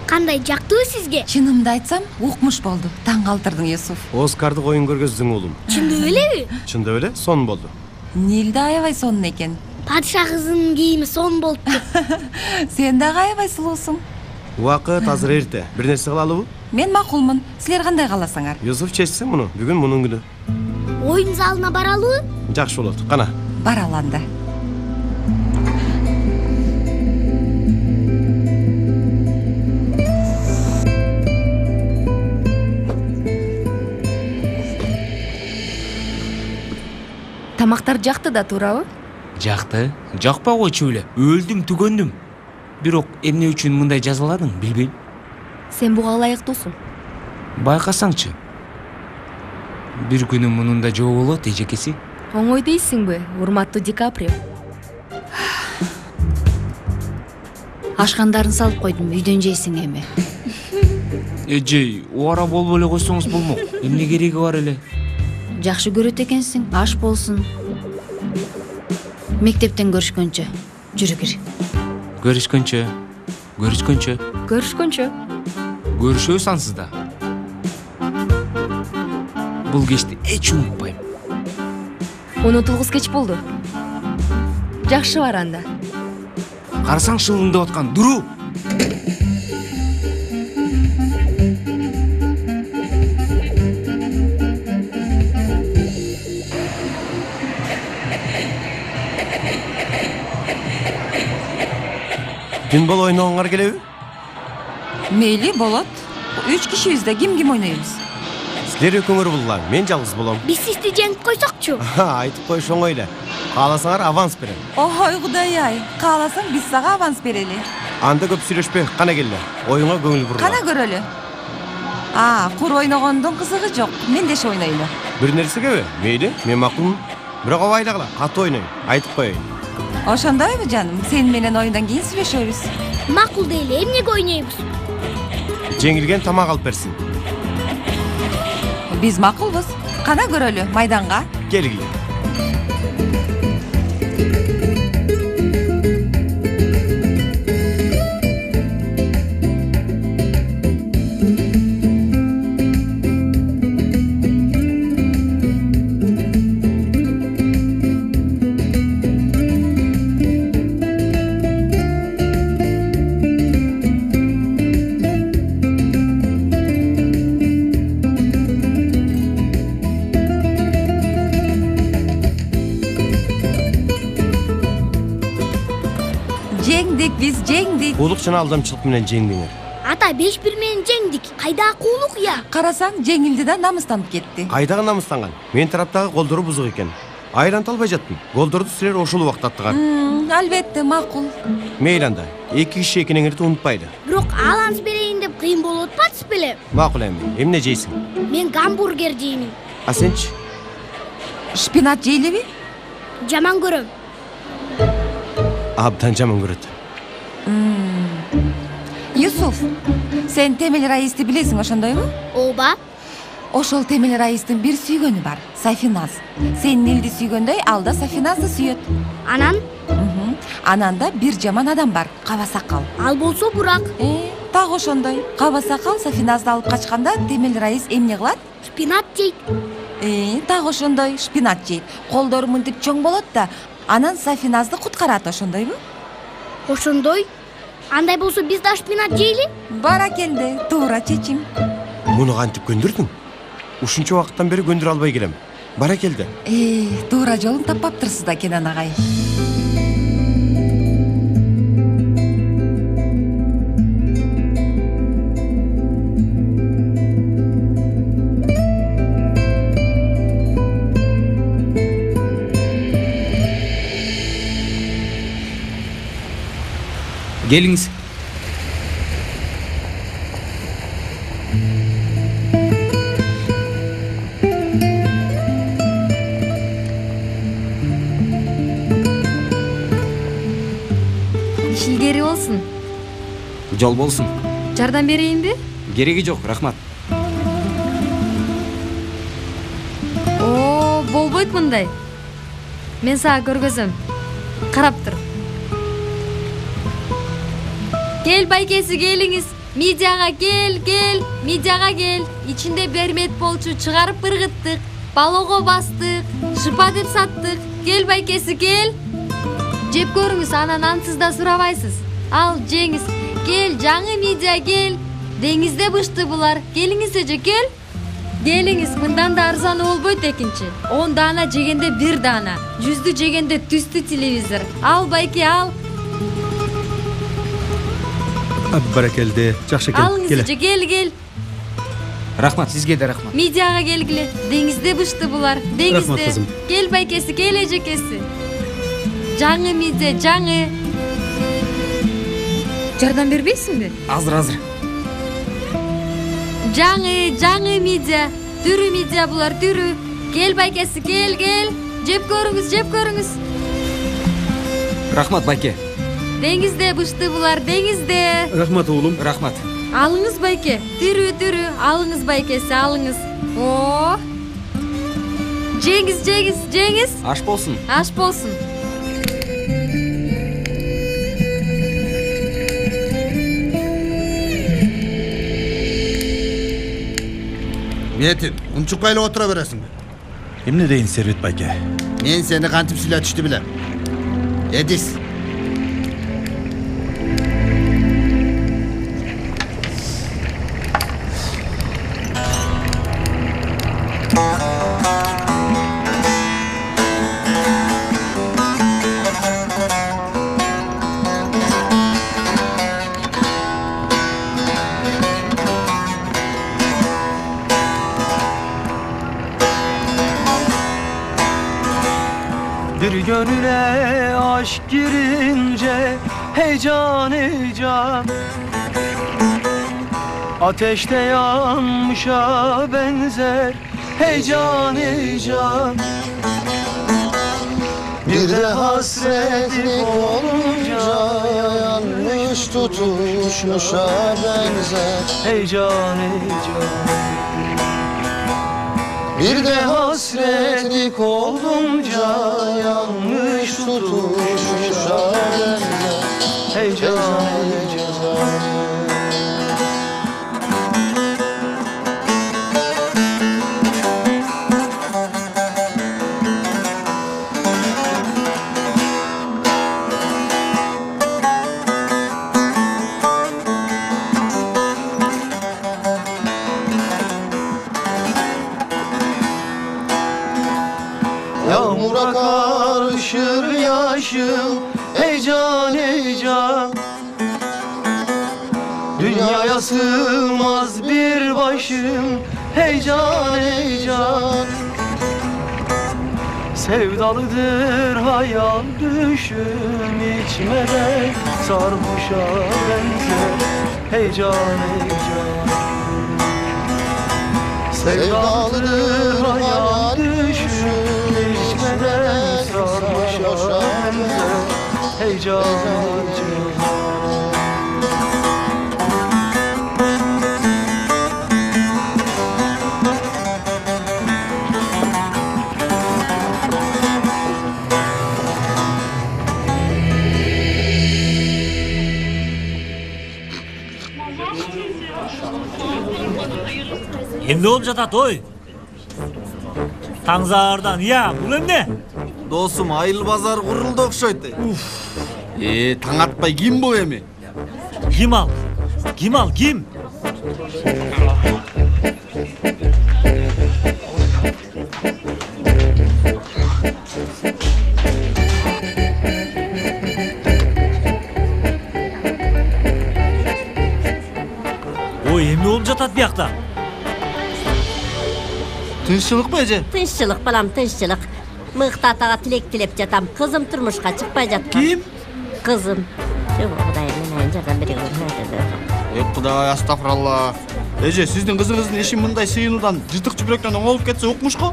Кандай жактыбы сизге? Чынымды айтсам, укмуш болду. Таң калтырдың, Юсуф. Оскарды коюн көргөздүң уулум. Чындап элеби? Чындап эле, сонун болду. Нилде аябай сонун экен. Падыша кызынын кийими сонун болупту. Сен дагы аябай сулуусуң. Убакыт азыр эрте. Бир нерсе кылалыбы? Мен макулмун. Силер кандай кааласаңар? Юсуф чечсин муну. Бүгүн мунун күнү. Оюн залына баралыбы? Жакшы болот. Кана. Баралы анда. Тамактар жакты да, туурабы? Жакты. Жакпай койчу эле. Өлдүм, түгөндүм. Бирок эмне үчүн мындай жазаладың, билбейм. Сен буга ылайыктуусуң. Байкасаңчы. Бир күнү мунун да жоо болот, эжекеси. Оңой дейсиңби, урматтуу Ди Каприо? Ашкандарын салып койдум, үйдөн жейсиң эми. Эжей, убара болбой эле койсоңуз болмок. Эмне кереги бар эле? Жакшы көрөт экенсиң, аш болсун. Мектептен көрүшкөнчө. Жүрү кир. Көрүшкөнчө. Көрүшкөнчө. Көрүшкөнчө. Көрүшөбүз ансызда. Бул кечти эч унутпайм. Унутулгус кеч болду. Жакшы бар анда. Карасаң шылыңдап аткан Дуру. Пинбол ойногоңар келеби? Мейли, болот. 3 кишибизде ким ойнойбуз? Силер экөөңөр булла, мен жалгыз болом. Биз сизди жеңип койсокчу. Айтып коюш оңой эле. Кааласаңар аванс берем. Ой, Кудай-ай, кааласаң биз сага аванс берели. Анда көп сүйлөшпөй, кана келе. Оюңа көңүл бургула. Кана көрөлү. Кур ойногондун кызыгы жок. Мен деше ойнойлу. Бир нерсегеби? Мейли, мен макулмун. Бирок абайлагыла, катуу ойнойм. Айтып коеюн. Ошондойбу жаным? Сен менен оюндан кийин сүйлөшөбүз. Макул дейли, эмнеге ойнойбуз? Жеңилген тамак алып берсин. Биз макулбуз. Кана көрөлү, майданга. Келгиле. Биз жеңдик. Куулук жана алдамчылык менен жеңдиңер. Ата 5-1 менен жеңдик. Кайдагы куулук я? Карасаң, жеңилди да намыстанып кетти. Кайдагы намыстанган? Мен тараптагы колдору бузук экен. Айланта албай жаттым. Голдорду силер ошол убакта аттыгар. Албетте, макул. Мейли анда. 2 киши экениңерди унутпайлы. Бирок аланс берейин деп кыйын болуп атпатсыз беле? Макул эми. Эмне жейсиң? Мен гамбургер жеймин. А сенчи? Шпинат жейлеби? Жаман көрөм. Абдан жаман көрөт. Юсуф, сен Темел Раисти билесиң ошондойбу? Ооба. Ошол Темел Раистин бир сүйгөнү бар, Сафиназ. Сен Нилди сүйгөндөй, ал да Сафиназды сүйөт. Анан? Ананда бир жаман адам бар, Каба Сакал. Ал болсо бурак. Так ошондой. Каба Сакал Сафиназды алып качканда Темел Раис эмне кылат? Шпинат жейт. Так ошондой, шпинат жейт. Колдору мынтип чоң болот да, анан Сафиназды куткарат, ошондойбу? Ошондой? Андай болсо биз да шпинат жейли? Баракелде, туура чечим. Муну кантип көндүрдүң? Ушунча убакыттан бери көндүрө албай келем. Баракелде. Туура жолун таппаптырсыз да, Кенен агай. Келиңиz. Илгери болсун. Жол болсун. Жардам берейинби? Кереги жок, рахмат. Болбойт мындай. Мен сага көргөзөм. Карап тур. Кел байкеси, келиңиз. Мидияга кел. Мидияга кел. Ичинде бермет болчу, чыгарып ыргыттык. Балого бастык. Шыпа деп саттык. Кел байкеси, кел. Жеп көрүңүз, анан ансыз да сурабайсыз. Ал жеңиз. Кел, жаңы мидия кел. Деңизде бышты булар. Келиңиз эже, кел. Келиңиз, мындан да арзаны болбойт экинчи. 10 даана жегенде 1 даана. 100 жегенде түстүү телевизор. Ал байке, ал. Баракелде, жакшы экен. Алыңыз эже, кел. Рахмат, сизге да рахмат. Мидияга келгиле. Деңизде бышты булар. Деңизде. Рахмат, кызым. Кел байкеси, кел эжекеси. Жаңы мидия, жаңы. Жардам бербейсиңби? Азыр. Жаңы мидия. Түрү мидия булар, түрү. Кел байкеси, кел. Жеп көрүңүз. Рахмат, байке. Деңизде бышты булар, деңизде. Рахмат уулум. Рахмат. Алыңыз байке. Түрү. Алыңыз байкеси, алыңыз. Жеңиз. Аш болсун. Метин, унчукпай эле отура бересиңби? Эмне дейин Сербет байке? Мен сени кантип сүйлөтүштү билем. Эдис. Bir gönüle aşk girince heyecan Ateşte yanmışa benzer heyecan Bir de hasretlik olunca yanmış tutuşmuşa benzer heyecan Bir de hasretlik olunca yanmış tutuşmuşa benzer heyecan Yağmura karışır yaşım heyecan Dünyaya sığmaz bir başım heyecan Sevdalıdır hayal düşüm içmeden sarhoşa benzer heyecan heyecan. Sevdalıdır hayal düşüm içmeden sarhoşa benzer heyecan heyecan. Emne olup жатат ой? Таңзаардан, иә, бұл эмне? Досум, айыл базар курулду окшойт. Таң атпай ким бул эми? Ким ал? Ким ал, ким? Ой, эмне болуп жатат биякта? Тынччылыкпы эже? Тынччылык балам, тынччылык. Мыкты атага тилек тилеп жатам. Кызым турмушка чыкпай жаткан. Ким? Кызым. Кудайым, менен жардам бере көрсөтөдү. Кудай, астагфиралла. Эже, сиздин кызыңыздын иши мындай сыйынуудан, жыртык чүпүрөктөн оңолуп кетсе укмуш го?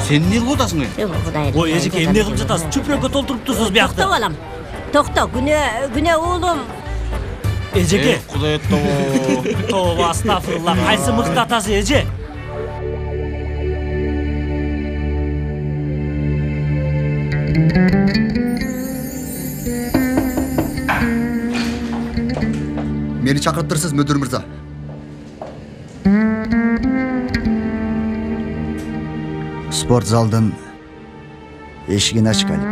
Сен эмне кылып атасың? Кудайым. Ой, эжеке, эмне кылып жатасыз? Чүпүрөккө толтуруптурсуз биякта. Токто балам. Токто, күнөө уулум. Эжеке. Кудай тобо. Тобо, астагфирулла. Кайсы мыкты атасы эже? Meni çakırtırсыз, müdür mırza. Sport zaldın eşigini aç Galip.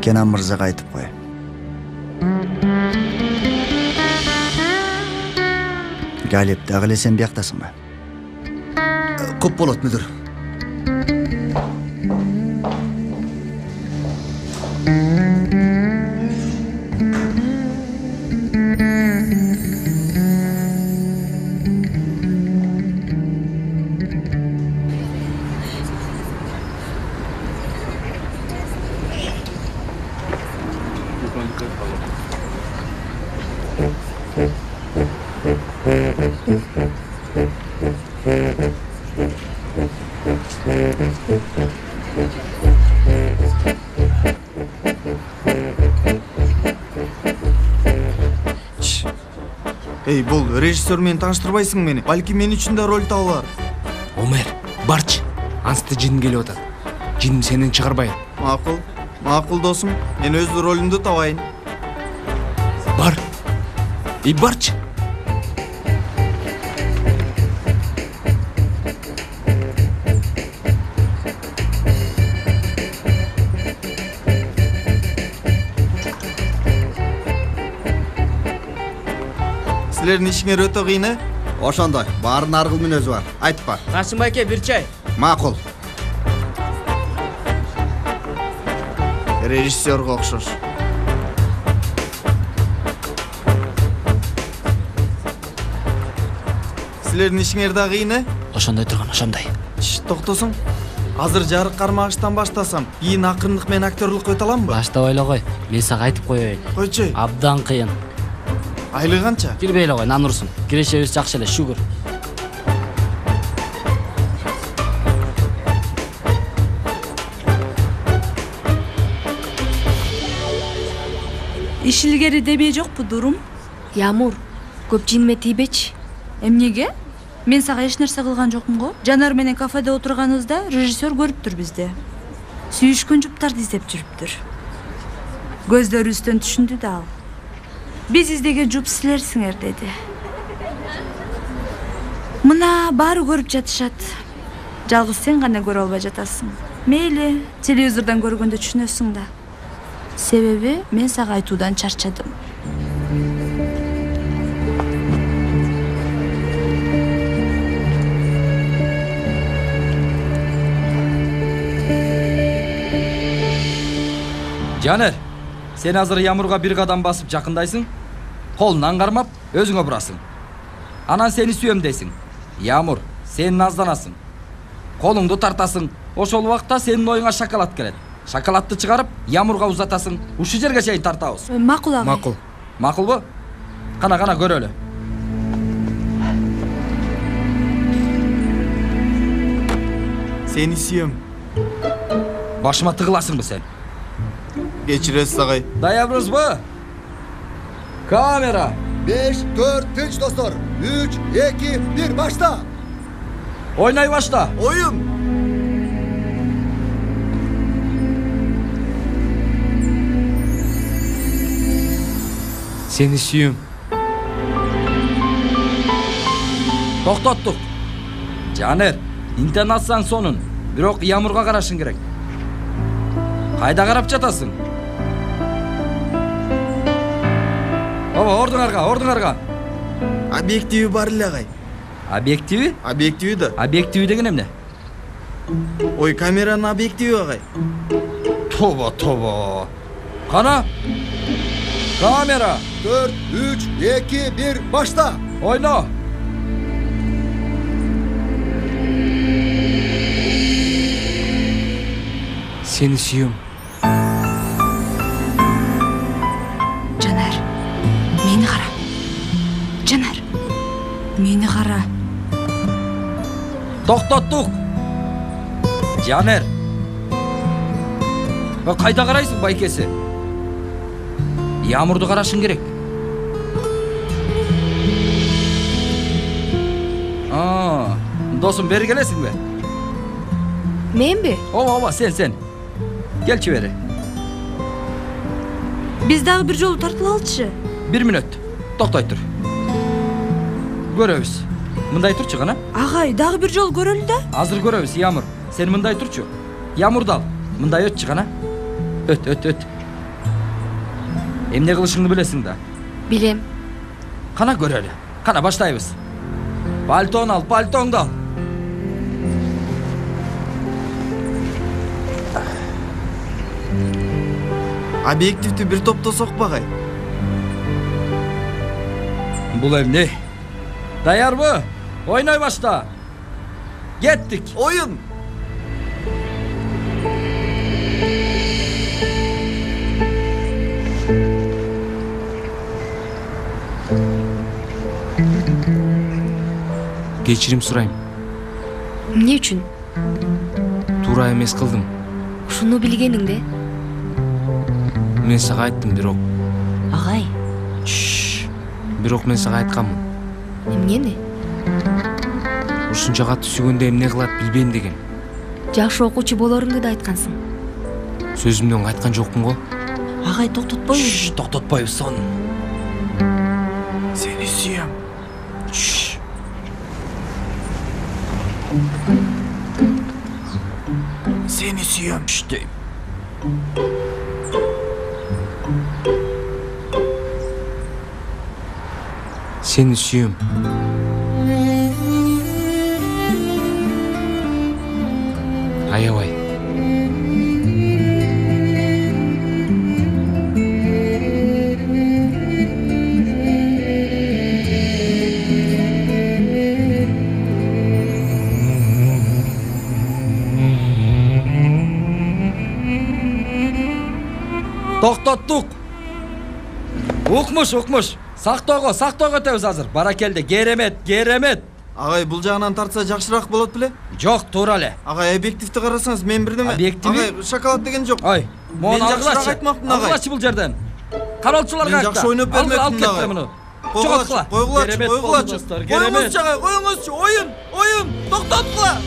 Kenan Mırzaga aytıp koy. Galip, dağıle sen biyaktasın mı? Көп болот, müdür. Эй, бул режиссер менен тааныштырбайсың мени. Балки мен үчүн да роль табылар. Омер, барчы. Ансты жин келип атат. Жин сенен чыгарбайын. Макул. Макул досум. Мен өз ролүмдү табайын. Бар. Барчы. Силердин ишиңер өтө кыйын, э? Ошондой, баарынын ар кыл мүнөзү бар. Айтпа. Касым байке, бир чай. Макул. Режиссерго окшош. Силердин ишиңер да кыйын, э? Ошондой турган, ошондой. Токтосуң. Азыр жарык кармагычтан баштасам, кийин акырындык менен актерлукка өтө аламбы? Баштабай эле кой. Мен сага айтып коеюн. Койчу. Абдан кыйын. Айлыгы канча? Кирбей эле кой, нан урсун. Кирешебиз жакшы эле, шүгүр. Иш илгери демей жокпу, Дурум? Ямур, көп жинме тийбечи. Эмнеге? Мен сага эч нерсе кылган жокмун го. Жанар менен кафеде отурганыбызда режиссер көрүптүр бизди. Сүйүшкөн жуптарды издеп жүрүптүр. Көздөрүбүздөн түшүндү да ал. Биз издеген жуп силерсиңер деди. Мына баары көрүп жатышат. Жалгыз сен гана көрө албай жатасың. Мейли, телевизордон көргөндө түшүнөсүң да. Себеби мен сага айтуудан чарчадым. Жанер, сен азыр Ямурга бир кадам басып жакындайсың, колунан кармап өзүңө бурасың. Анан сени сүйөм дейсиң. Ямур, сен назданасың. Колуңду тартасың. Ошол убакта сенин оюңа шоколад келет. Шоколадты чыгарып, Ямурга узатасың. Ушул жерге чейин тартабыз. Макул агай. Макул. Макулбу? Кана көрөлү. Сени сүйөм. Башыма тыгыласыңбы сен? Кечиресиз агай. Даярбызбы? Камера. 5, 4, tinch dostlar. 3, 2, 1, başla. Oynay başla. Oyun. Seni sүйөм. Токтоттук. Жанер, интонацияң сонун. Бирок Ямурга карашың керек. Кайда карап жатасың? Ордуңарга. Объективи бар эле агай. Объективи? Объективи да. Объективи деген эмне? Ой, камеранын объективи агай. Тоба. Кана? Камера. 4, 3, 2, 1, başla. Oyna. Seni sүйөм. Жанар, мени кара. Жанар, мени кара. Токтоттук. Жанер. Кайда карайсың, байкеси? Ямурду карашың керек. Досум, бери келесиңби? Менби? Ооба, сен. Келчи бери. Биз дагы бир жолу тартылалычы. 1 мүнөт. Токтой тур. Көрөбүз. Мындай турчу гана. Агай, дагы бир жолу көрөлү да. Азыр көрөбүз, Ямур. Сен мындай турчу. Ямурду ал. Мындай өтчү гана. Өт. Эмне кылышыңды билесиң да? Билем. Кана көрөлү. Кана баштайбыз. Пальтону ал, пальтоңду ал. Объективди бир топтосок багай. Бул эмне? Даярбы? Ойной башта. Кеттик. Oyun. Кечирим сурайм. Эмне үчүн? Туура эмес кылдым. Ушуну билгениңде? Мен сага айттым, бирок. Агай. Бирок мен сага айтканмын. Эмнени? Ушунча катты сүйгөндө эмне кылат билбейм деген. Жакшы окуучу болоруңду да айткансың. Сөзүмдөн кайткан жокмун го. Агай, токтотпойбуз. Токтотпойбуз сону. Сени сүйөм. Seni sүйөm. Deyim. Seni sүйөm. Аябай. Токтоттук. Укмуш. Сактоого өтөбүз азыр. Баракелде, керемет. Агай, бул жагынан тартса жакшыраак болот беле? Жок, туура эле. Агай, объективди карасаңыз, мен бирдеме? Объективи? Агай, шоколад деген жок. Ой, мен жакшыраак айтмакмын, агай. Алгылачы бул жерден. Кароолчуларга Мен жакшы ойноп бермекмин, агай. Койгулачы. Коюңузчу, oyun. Токтоткула.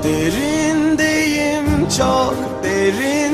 Derindeyim, çok derin